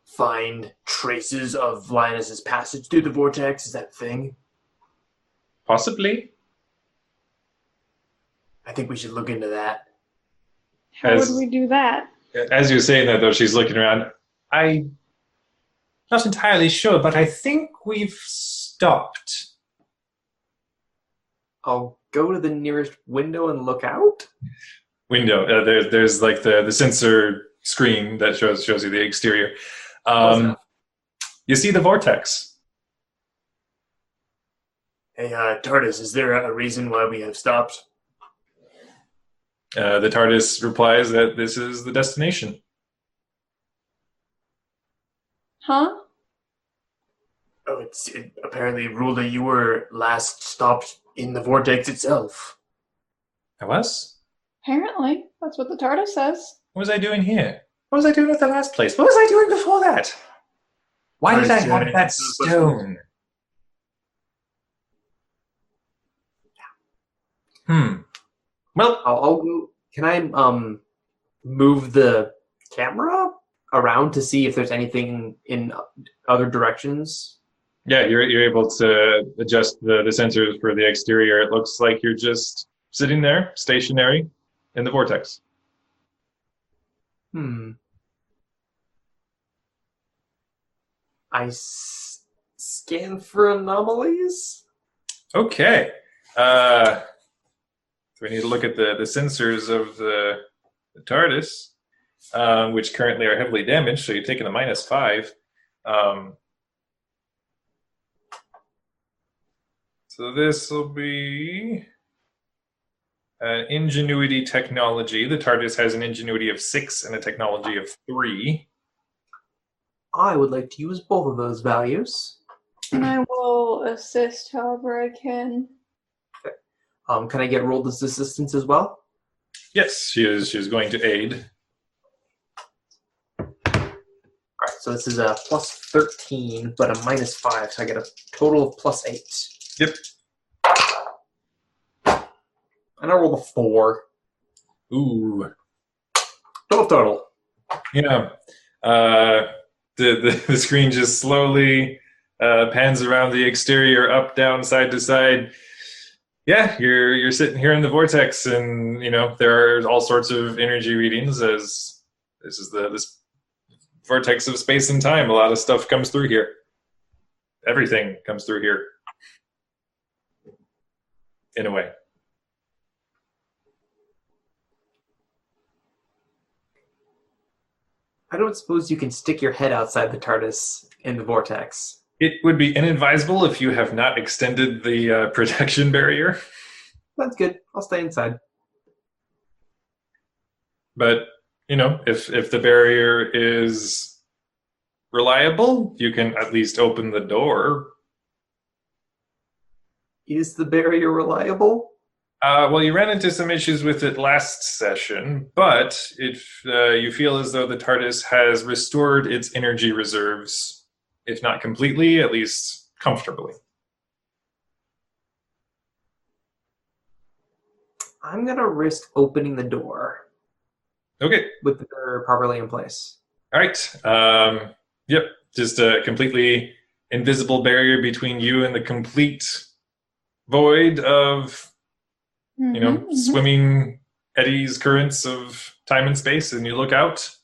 find traces of Lioness's passage through the vortex? Is that a thing? Possibly. I think we should look into that. How As- would we do that? As you're saying that, though, she's looking around. I'm not entirely sure, but I think we've stopped. I'll go to the nearest window and look out. Window. There's the sensor screen that shows you the exterior. You see the vortex. Hey, TARDIS, is there a reason why we have stopped? The TARDIS replies that this is the destination. Huh? Oh, it apparently ruled that you were last stopped in the vortex itself. I was? Apparently. That's what the TARDIS says. What was I doing here? What was I doing at the last place? What was I doing before that? Why did I TARDIS, have that stone? Well, I'll go. Can I move the camera around to see if there's anything in other directions? yeah, you're able to adjust the sensors for the exterior. It looks like you're just sitting there, stationary, in the vortex. I scan for anomalies. Okay. So we need to look at the sensors of the TARDIS, which currently are heavily damaged, so you're taking a -5. So this will be ingenuity technology. The TARDIS has an ingenuity of 6 and a technology of 3. I would like to use both of those values. And I will assist however I can. Can I get rolled as assistance as well? Yes, she is going to aid. Alright, so this is a plus 13, but a -5, so I get a total of plus 8. Yep. And I rolled a 4. Ooh. 12 total. Yeah. The screen just slowly pans around the exterior, up, down, side to side. Yeah, you're sitting here in the vortex, and there are all sorts of energy readings. As this is this vortex of space and time. A lot of stuff comes through here. Everything comes through here, in a way. I don't suppose you can stick your head outside the TARDIS in the vortex. It would be inadvisable if you have not extended the protection barrier. That's good. I'll stay inside. But, if the barrier is reliable, you can at least open the door. Is the barrier reliable? Well, you ran into some issues with it last session, but if you feel as though the TARDIS has restored its energy reserves, if not completely, at least comfortably. I'm going to risk opening the door. Okay. With the door properly in place. All right. Yep. Just a completely invisible barrier between you and the complete void of, swimming eddies, currents of time and space, and you look out.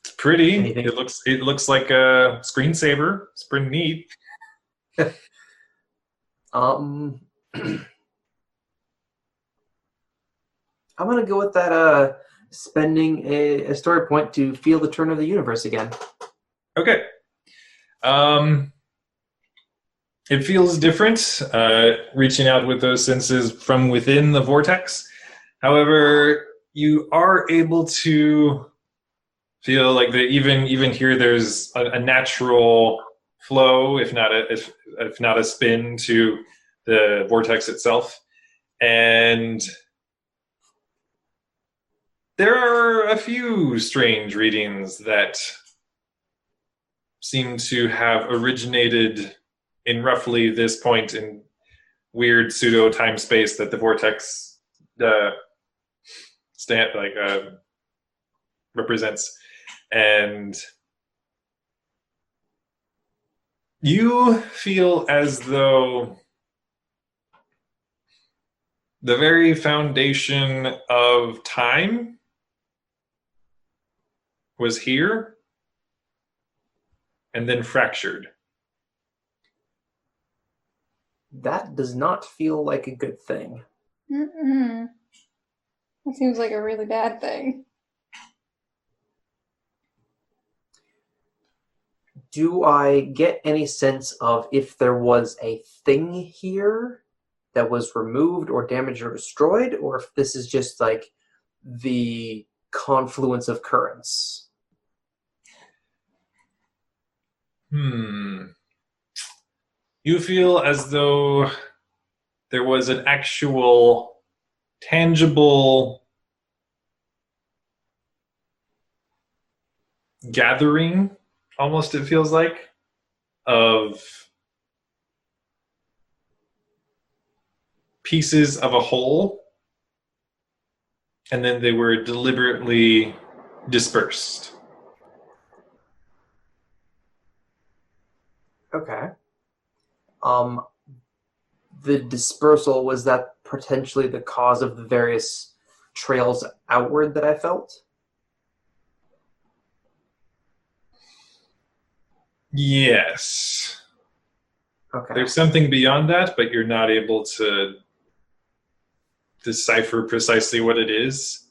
It's pretty. Anything? It looks like a screensaver. It's pretty neat. I'm gonna go with that. Spending a story point to feel the turn of the universe again. Okay. It feels different, reaching out with those senses from within the vortex. However, you are able to feel like even here there's a natural flow, if not a spin to the vortex itself. And there are a few strange readings that seem to have originated in roughly this point in weird pseudo time space that the vortex represents, and you feel as though the very foundation of time was here and then fractured. That does not feel like a good thing. Mm-mm. That seems like a really bad thing. Do I get any sense of if there was a thing here that was removed or damaged or destroyed, or if this is just like the confluence of currents? You feel as though there was an actual, tangible gathering, almost it feels like, of pieces of a whole, and then they were deliberately dispersed. Okay. The dispersal, was that potentially the cause of the various trails outward that I felt? Yes. Okay. There's something beyond that, but you're not able to decipher precisely what it is.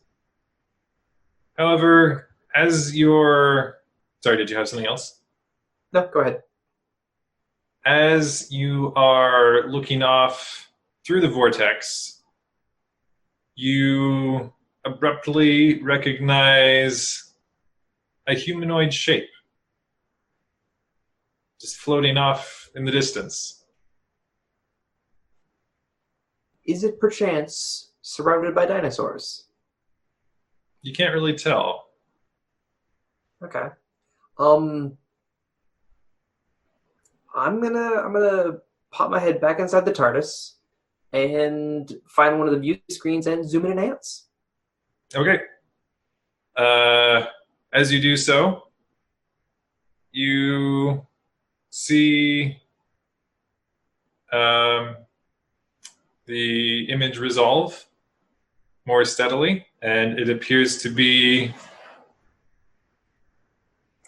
However, as you're... Sorry, did you have something else? No, go ahead. As you are looking off through the vortex, you abruptly recognize a humanoid shape just floating off in the distance. Is it perchance surrounded by dinosaurs? You can't really tell. Okay. I'm gonna pop my head back inside the TARDIS and find one of the view screens and zoom in and enhance. Okay. As you do so, you see the image resolve more steadily, and it appears to be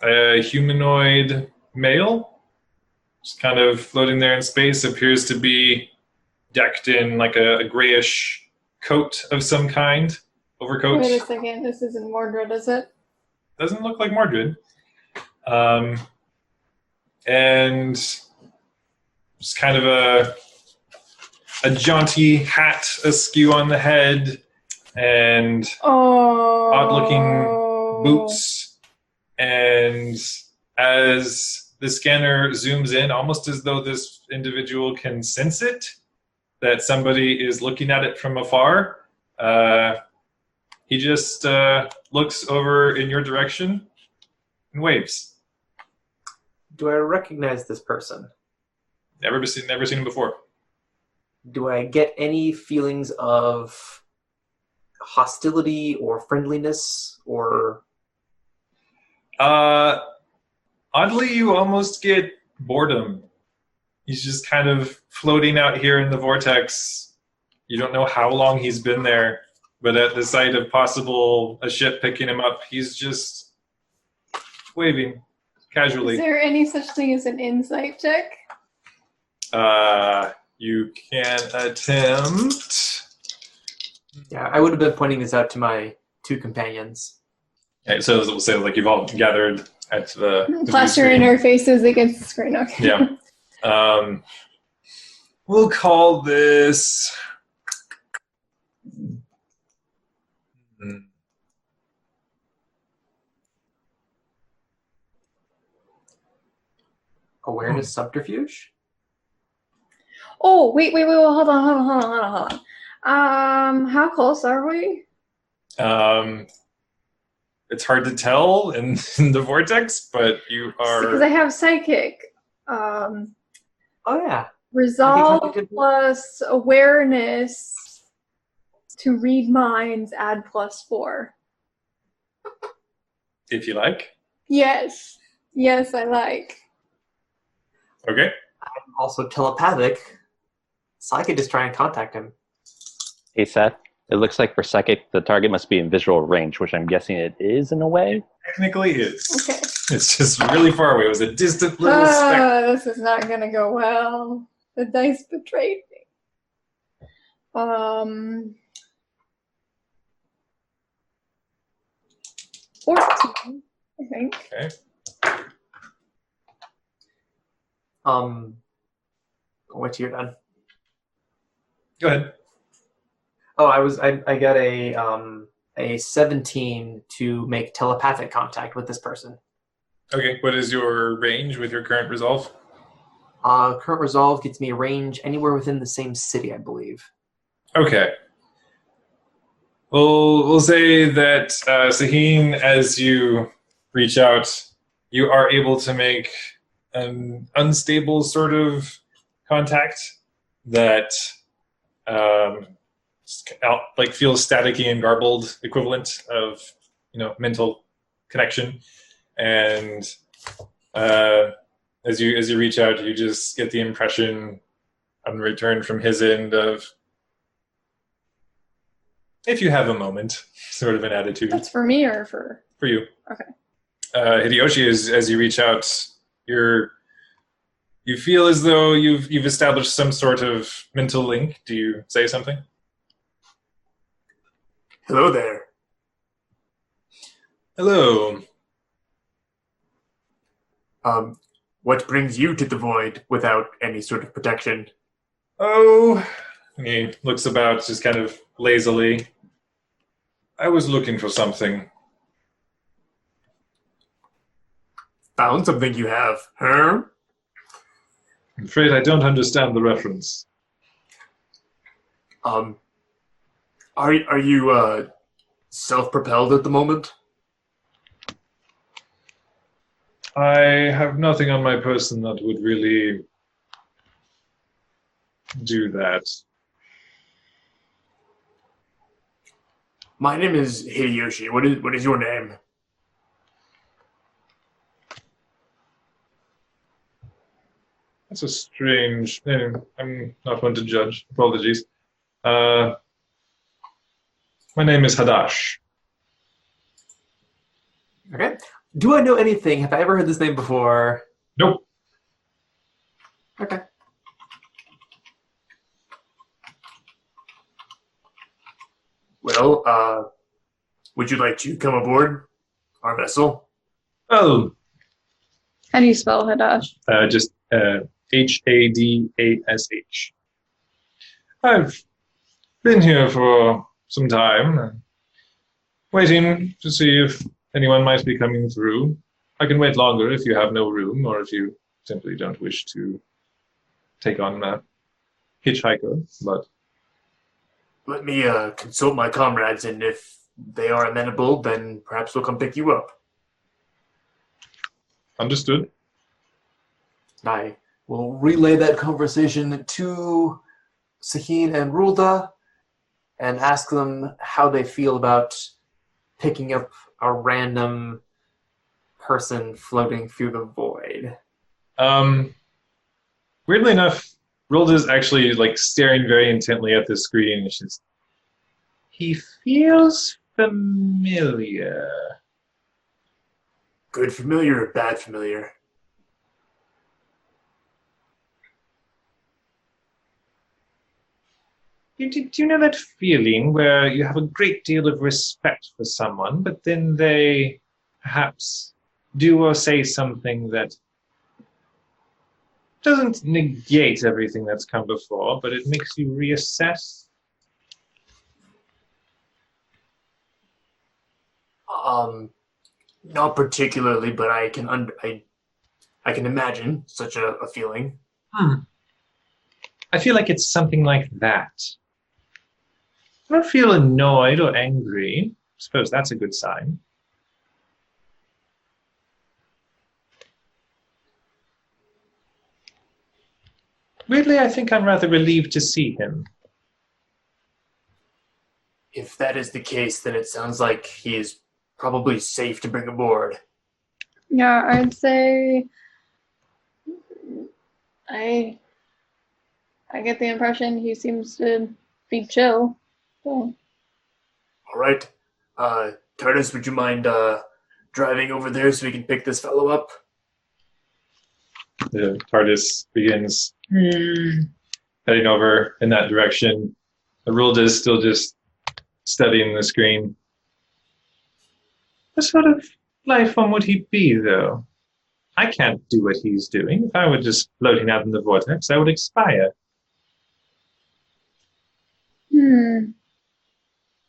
a humanoid male, just kind of floating there in space. Appears to be decked in like a grayish coat of some kind, overcoat. Wait a second, this isn't Mordred, is it? Doesn't look like Mordred. And just kind of a jaunty hat askew on the head, and odd-looking boots. And as the scanner zooms in almost as though this individual can sense it, that somebody is looking at it from afar. He just looks over in your direction and waves. Do I recognize this person? Never seen him before. Do I get any feelings of hostility or friendliness or... Oddly, you almost get boredom. He's just kind of floating out here in the vortex. You don't know how long he's been there, but at the sight of a ship picking him up, he's just waving casually. Is there any such thing as an insight check? You can attempt. Yeah, I would have been pointing this out to my two companions. Okay, so we'll say like you've all gathered at the Plaster in our faces against the screen. Okay. Yeah. We'll call this. Awareness subterfuge? Oh, wait, hold on. How close are we? It's hard to tell in the vortex, but you are. Because I have psychic. Oh, yeah. Resolve plus awareness to read minds, add +4. If you like. Yes. Yes, I like. Okay. I'm also telepathic, so I could just try and contact him. Hey, Seth. It looks like for psychic, the target must be in visual range, which I'm guessing it is in a way. Technically is. Okay. It's just really far away. It was a distant little speck. This is not going to go well. The dice betrayed me. 14, I think. Okay. Wait till you're done. Go ahead. Oh, I got a 17 to make telepathic contact with this person. Okay. What is your range with your current resolve? Current resolve gets me a range anywhere within the same city, I believe. Okay. Well, we'll say that, Saheen, as you reach out, you are able to make an unstable sort of contact that feels staticky and garbled, equivalent of mental connection. And as you reach out, you just get the impression on return from his end of, if you have a moment, sort of an attitude. That's for me or for you. Okay. Hideyoshi, as you reach out, you feel as though you've established some sort of mental link. Do you say something? Hello there. Hello. What brings you to the void without any sort of protection? Oh, he looks about just kind of lazily. I was looking for something. Found something you have, huh? I'm afraid I don't understand the reference. Are you self-propelled at the moment? I have nothing on my person that would really do that. My name is Hideyoshi. What is your name? That's a strange name. I'm not one to judge. Apologies. My name is Hadash. Okay. Do I know anything? Have I ever heard this name before? Nope. Okay. Well, would you like to come aboard our vessel? Oh, How do you spell Hadash? just Hadash. I've been here for some time, waiting to see if anyone might be coming through. I can wait longer if you have no room, or if you simply don't wish to take on a hitchhiker. But Let me consult my comrades, and if they are amenable, then perhaps we'll come pick you up. understood. I will relay that conversation to Sahin and Rulda and ask them how they feel about picking up a random person floating through the void. Weirdly enough, Rilda's actually like staring very intently at the screen. He feels familiar. Good familiar or bad familiar? Do you know that feeling where you have a great deal of respect for someone, but then they perhaps do or say something that doesn't negate everything that's come before, but it makes you reassess? Not particularly, but I can I can imagine such a feeling. I feel like it's something like that. I don't feel annoyed or angry. I suppose that's a good sign. Weirdly, I think I'm rather relieved to see him. If that is the case, then it sounds like he is probably safe to bring aboard. Yeah, I'd say I get the impression he seems to be chill. So. All right. TARDIS, would you mind driving over there so we can pick this fellow up? The TARDIS begins heading over in that direction. Arulda is still just studying the screen. What sort of life form would he be, though? I can't do what he's doing. If I were just floating out in the vortex, I would expire.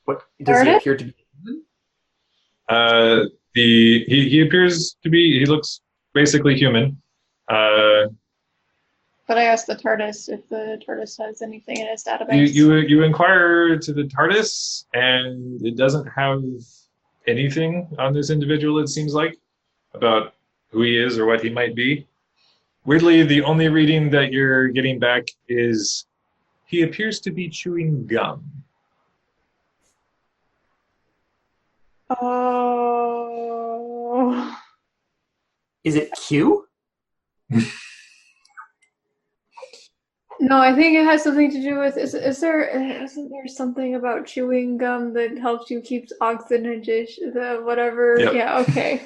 What does he TARDIS? appear to be? He appears to be. He looks basically human. But I asked the TARDIS if the TARDIS has anything in its database. You inquire to the TARDIS, and it doesn't have anything on this individual, it seems like, about who he is or what he might be. Weirdly, the only reading that you're getting back is he appears to be chewing gum. Oh. Is it Q? No, I think it has something to do with. Isn't there something about chewing gum that helps you keep oxygenation? The whatever. Yep. Yeah. Okay.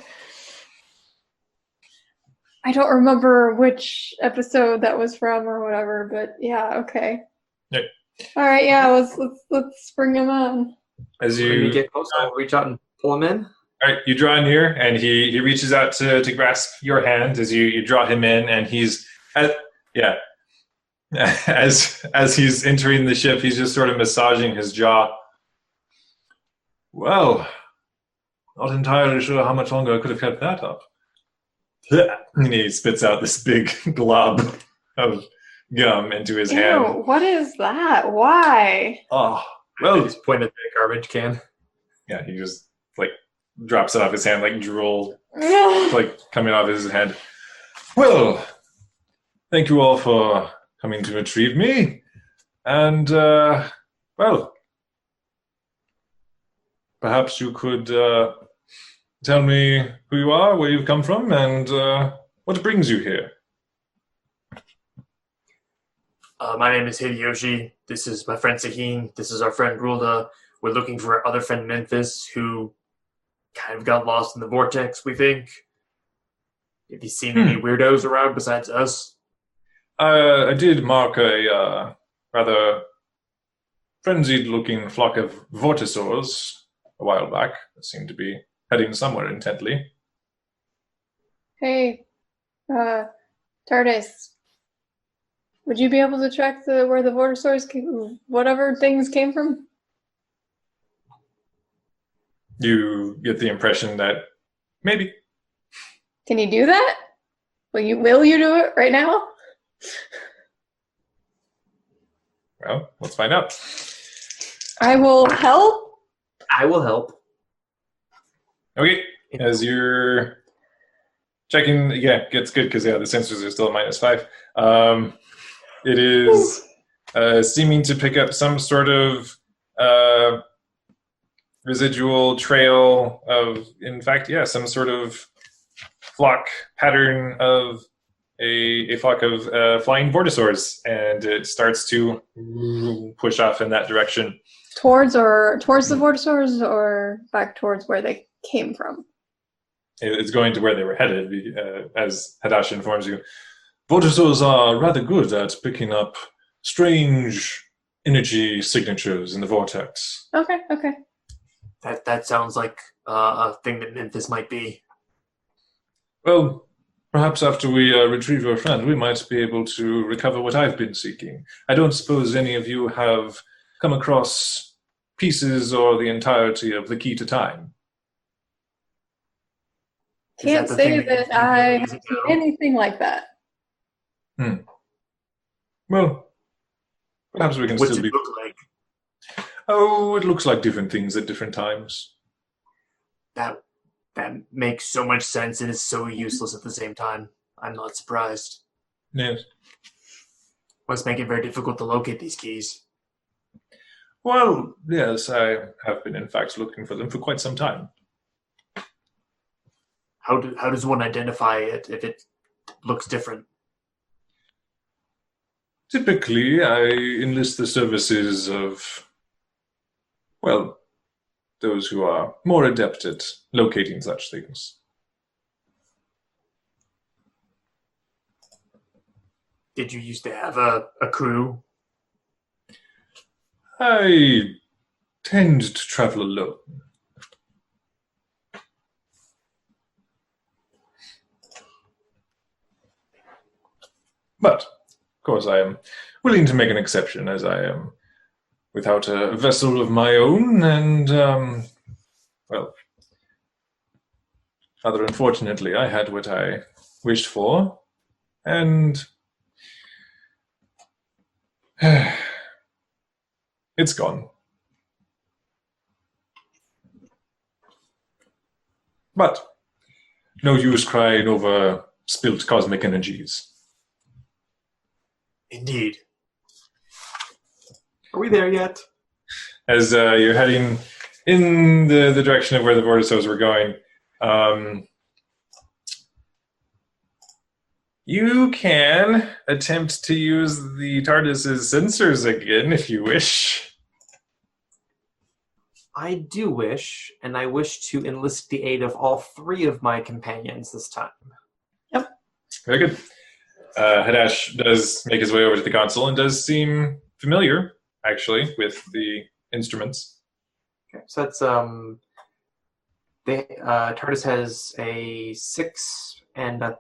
I don't remember which episode that was from or whatever, but yeah. Okay. Yep. All right. Yeah. Let's bring him on. As When we you get close, I'll reach out and pull him in. All right, you draw near, and he reaches out to grasp your hand as you draw him in, and he's as he's entering the ship, he's just sort of massaging his jaw. Well, not entirely sure how much longer I could have kept that up. And he spits out this big glob of gum into his hand. Ew, what is that? Why? Oh, I well, just point at the garbage can. yeah, he just like drops it off his hand like drool like coming off his head. Well, thank you all for coming to retrieve me. And, well, perhaps you could tell me who you are, where you've come from, and what brings you here. My name is Hideyoshi. This is my friend Sahin. This is our friend Rulda. We're looking for our other friend Memphis, who kind of got lost in the vortex, we think. Have you seen any weirdos around besides us? I did mark a rather frenzied-looking flock of vortisaurs a while back that seemed to be heading somewhere intently. Hey, TARDIS. Would you be able to track where the vortisaurs, whatever things came from? You get the impression that maybe. Can you do that? Will you do it right now? Well, let's find out. I will help. I will help. Okay, as you're checking, yeah, it's good because the sensors are still at -5. It is seeming to pick up some sort of residual trail of, in fact, some sort of flock pattern of a flock of flying vortisaurs, and it starts to push off in that direction. Towards the vortisaurs or back towards where they came from? It's going to where they were headed, as Hadash informs you. Vortisaurs are rather good at picking up strange energy signatures in the vortex. Okay. That sounds like a thing that Memphis might be. Well, perhaps after we retrieve your friend, we might be able to recover what I've been seeking. I don't suppose any of you have come across pieces or the entirety of the Key to Time. Can't say that I have seen anything like that. Well, perhaps we can What's still it be... look like? Oh, it looks like different things at different times. That makes so much sense and is so useless at the same time. I'm not surprised. Yes. Must make it very difficult to locate these keys. Well, yes, I have been, in fact, looking for them for quite some time. How does one identify it if it looks different? Typically, I enlist the services of, well, those who are more adept at locating such things. Did you used to have a crew? I tend to travel alone. But, of course, I am willing to make an exception, as I am without a vessel of my own, and, well, rather unfortunately, I had what I wished for, and it's gone. But no use crying over spilt cosmic energies. Indeed. Are we there yet? As you're heading in the direction of where the vortices were going, you can attempt to use the TARDIS's sensors again if you wish. I do wish, and I wish to enlist the aid of all 3 of my companions this time. Yep. Very good. Hadash does make his way over to the console and does seem familiar, actually, with the instruments. Okay, so that's TARDIS has a 6 and a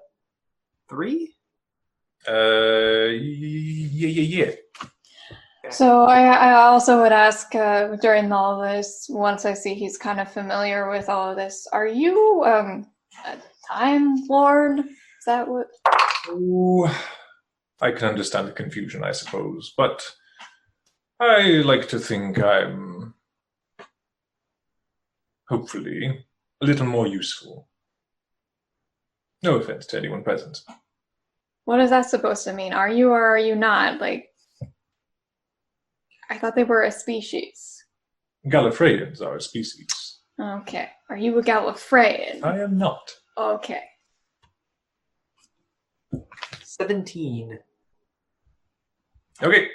3. Yeah. So I also would ask during all this, once I see he's kind of familiar with all of this, are you a Time Lord? Is that what? Oh, I can understand the confusion, I suppose, but I like to think I'm, hopefully, a little more useful. No offense to anyone present. What is that supposed to mean? Are you or are you not? Like, I thought they were a species. Gallifreyans are a species. Okay. Are you a Gallifreyan? I am not. Okay. 17. Okay.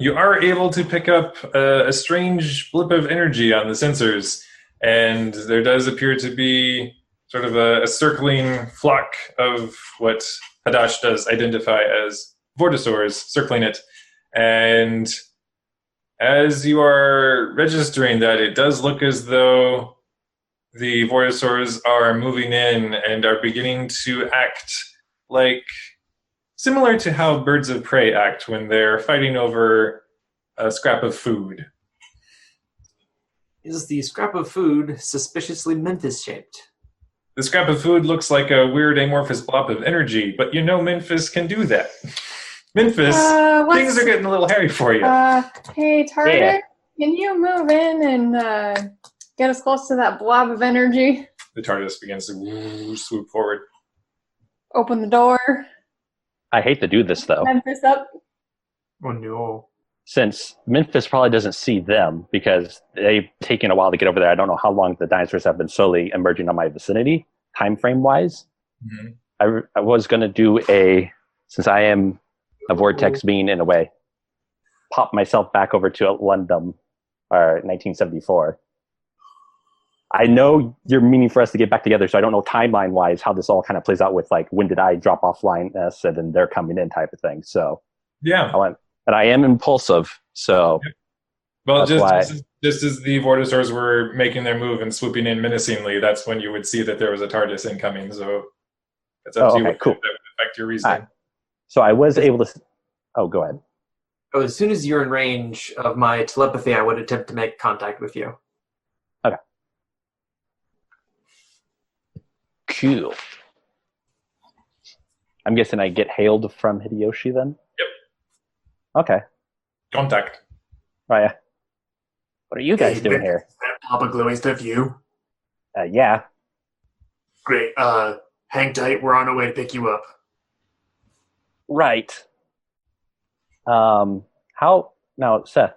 You are able to pick up a strange blip of energy on the sensors, and there does appear to be sort of a circling flock of what Hadash does identify as vortisaurs circling it. And as you are registering that, it does look as though the vortisaurs are moving in and are beginning to act like similar to how birds of prey act when they're fighting over a scrap of food. Is the scrap of food suspiciously Memphis shaped? The scrap of food looks like a weird amorphous blob of energy, but you know Memphis can do that. Memphis, things are getting a little hairy for you. Hey, Target, can you move in and get us close to that blob of energy? The TARDIS begins to swoop forward. Open the door. I hate to do this, though. Memphis up. Oh no. Since Memphis probably doesn't see them because they've taken a while to get over there. I don't know how long the dinosaurs have been slowly emerging on my vicinity, time frame wise. Mm-hmm. I was going to do since I am a vortex being in a way, pop myself back over to London, or 1974. I know you're meaning for us to get back together, so I don't know timeline wise how this all kind of plays out with like when did I drop offline and then they're coming in type of thing. So yeah. And I am impulsive, so... Well, just as the Vortisaurs were making their move and swooping in menacingly, that's when you would see that there was a TARDIS incoming, so it's up to you. Cool. That would affect your reasoning. Right. So I was able to... Oh, go ahead. Oh, as soon as you're in range of my telepathy, I would attempt to make contact with you. Okay. Cool. I'm guessing I get hailed from Hideyoshi then? Yep. Okay. Contact. Right. What are you guys doing here? Papa Glowy stuff, you? Yeah. Great. Hang tight. We're on our way to pick you up. Right. Now, Seth,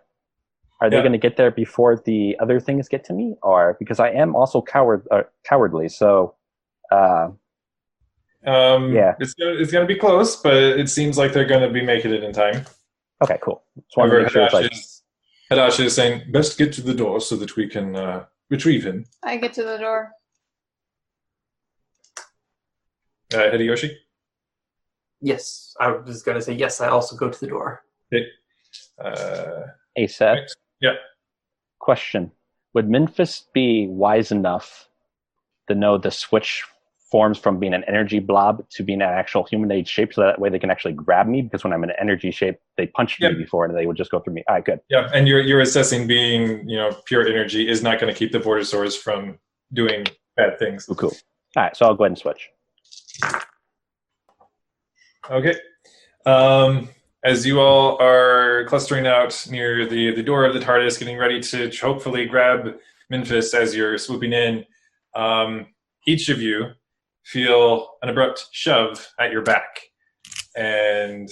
are they going to get there before the other things get to me? Or because I am also cowardly, so yeah. It's going to be close, but it seems like they're going to be making it in time. Okay, cool. Just wanted to make sure Hadashi is saying, best get to the door so that we can retrieve him. I get to the door. Hideyoshi? Yes, I was going to say yes, I also go to the door. Okay. Hey, Seth. Right. Yeah. Question. Would Memphis be wise enough to know the switch forms from being an energy blob to being an actual humanoid shape so that way they can actually grab me? Because when I'm in an energy shape, they punched me before and they would just go through me. All right, good. Yeah, and you're assessing being, pure energy is not going to keep the Vortisaurs from doing bad things. Ooh, cool. All right, so I'll go ahead and switch. Okay. As you all are clustering out near the door of the TARDIS, getting ready to hopefully grab Memphis as you're swooping in, each of you feel an abrupt shove at your back. And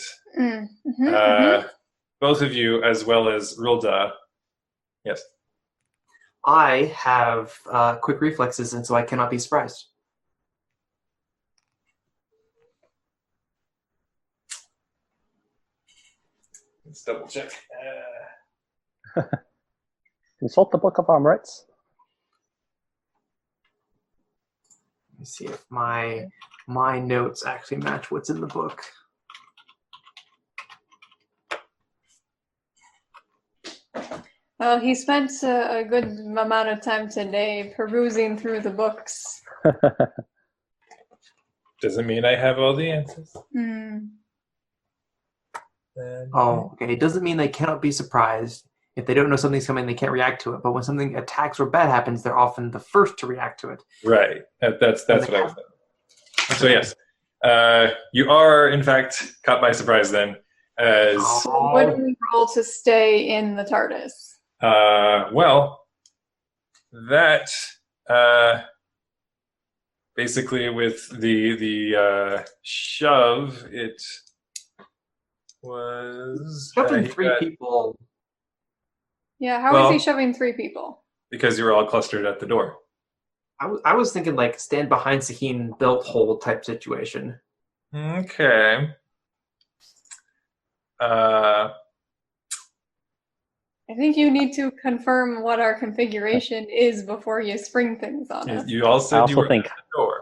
both of you, as well as Rilda, yes? I have quick reflexes, and so I cannot be surprised. Let's double check. Consult the Book of Amrits. Let me see if my notes actually match what's in the book. Well, he spent a good amount of time today perusing through the books. Doesn't mean I have all the answers. Oh, okay. It doesn't mean they cannot be surprised. If they don't know something's coming, they can't react to it. But when something attacks or bad happens, they're often the first to react to it. Right. That's what I was saying. So yes, you are in fact caught by surprise then. So what do we roll to stay in the TARDIS? Well, that basically with the shove, it was shoving three people. Yeah, how is he shoving three people? Because you were all clustered at the door. I was thinking like stand behind Sahin, belt hold type situation. Okay. I think you need to confirm what our configuration is before you spring things on us. You all said you were at the door.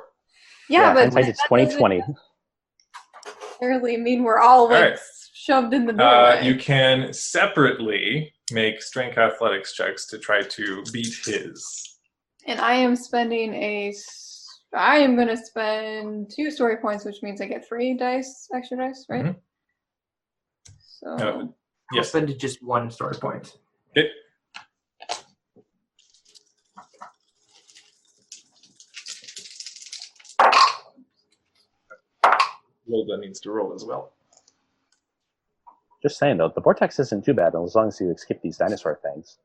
Yeah, but it's 2020. Clearly mean we're all shoved in the doorway. You can separately make strength athletics checks to try to beat his. And I am going to spend 2 story points, which means I get 3 extra dice, right? Mm-hmm. So I'll spend just 1 story point. Okay. Rhoda needs to roll as well. Just saying, though, the vortex isn't too bad as long as you skip these dinosaur things.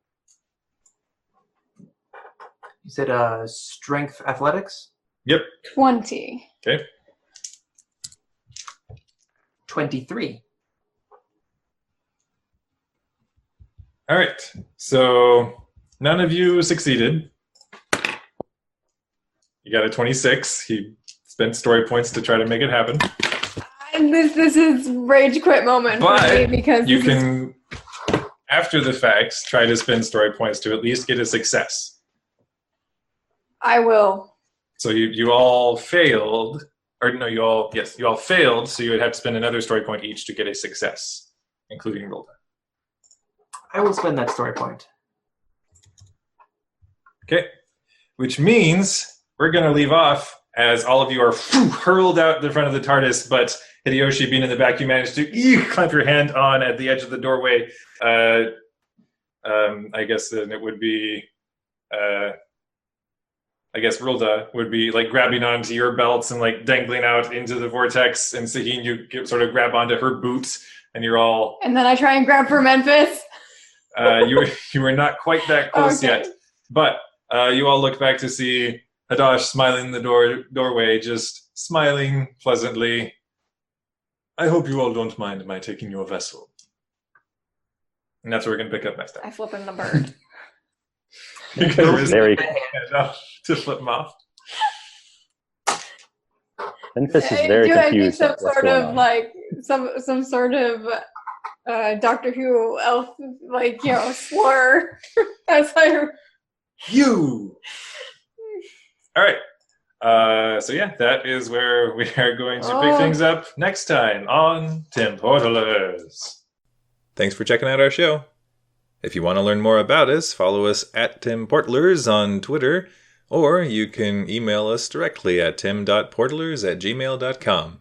You said strength athletics? Yep. 20. Okay. 23. All right. So none of you succeeded. You got a 26. He spent story points to try to make it happen. And this is rage quit moment for me because you can, after the fact, try to spend story points to at least get a success. I will. So you all failed, or no, you all failed. So you would have to spend another story point each to get a success, including roll time. I will spend that story point. Okay, which means we're going to leave off as all of you are hurled out the front of the TARDIS, but Hideyoshi, being in the back, you managed to clamp your hand on at the edge of the doorway. I guess then it would be, I guess Rilda would be like grabbing onto your belts and like dangling out into the vortex, and Sahin, you sort of grab onto her boots, and you're all... And then I try and grab for Memphis. You were not quite that close Okay. yet, but you all look back to see Hadash smiling in the doorway, just smiling pleasantly. I hope you all don't mind my taking your vessel. And that's where we're going to pick up next time. I flip him the bird. You're going to Very to flip him off. Memphis is very Do I do confused some at what's sort going of on. like some sort of Doctor Who elf slur as I You! All right. So yeah, that is where we are going to pick things up next time on Temportalers. Thanks for checking out our show. If you want to learn more about us, follow us at Temportalers on Twitter, or you can email us directly at tim.portalers@gmail.com.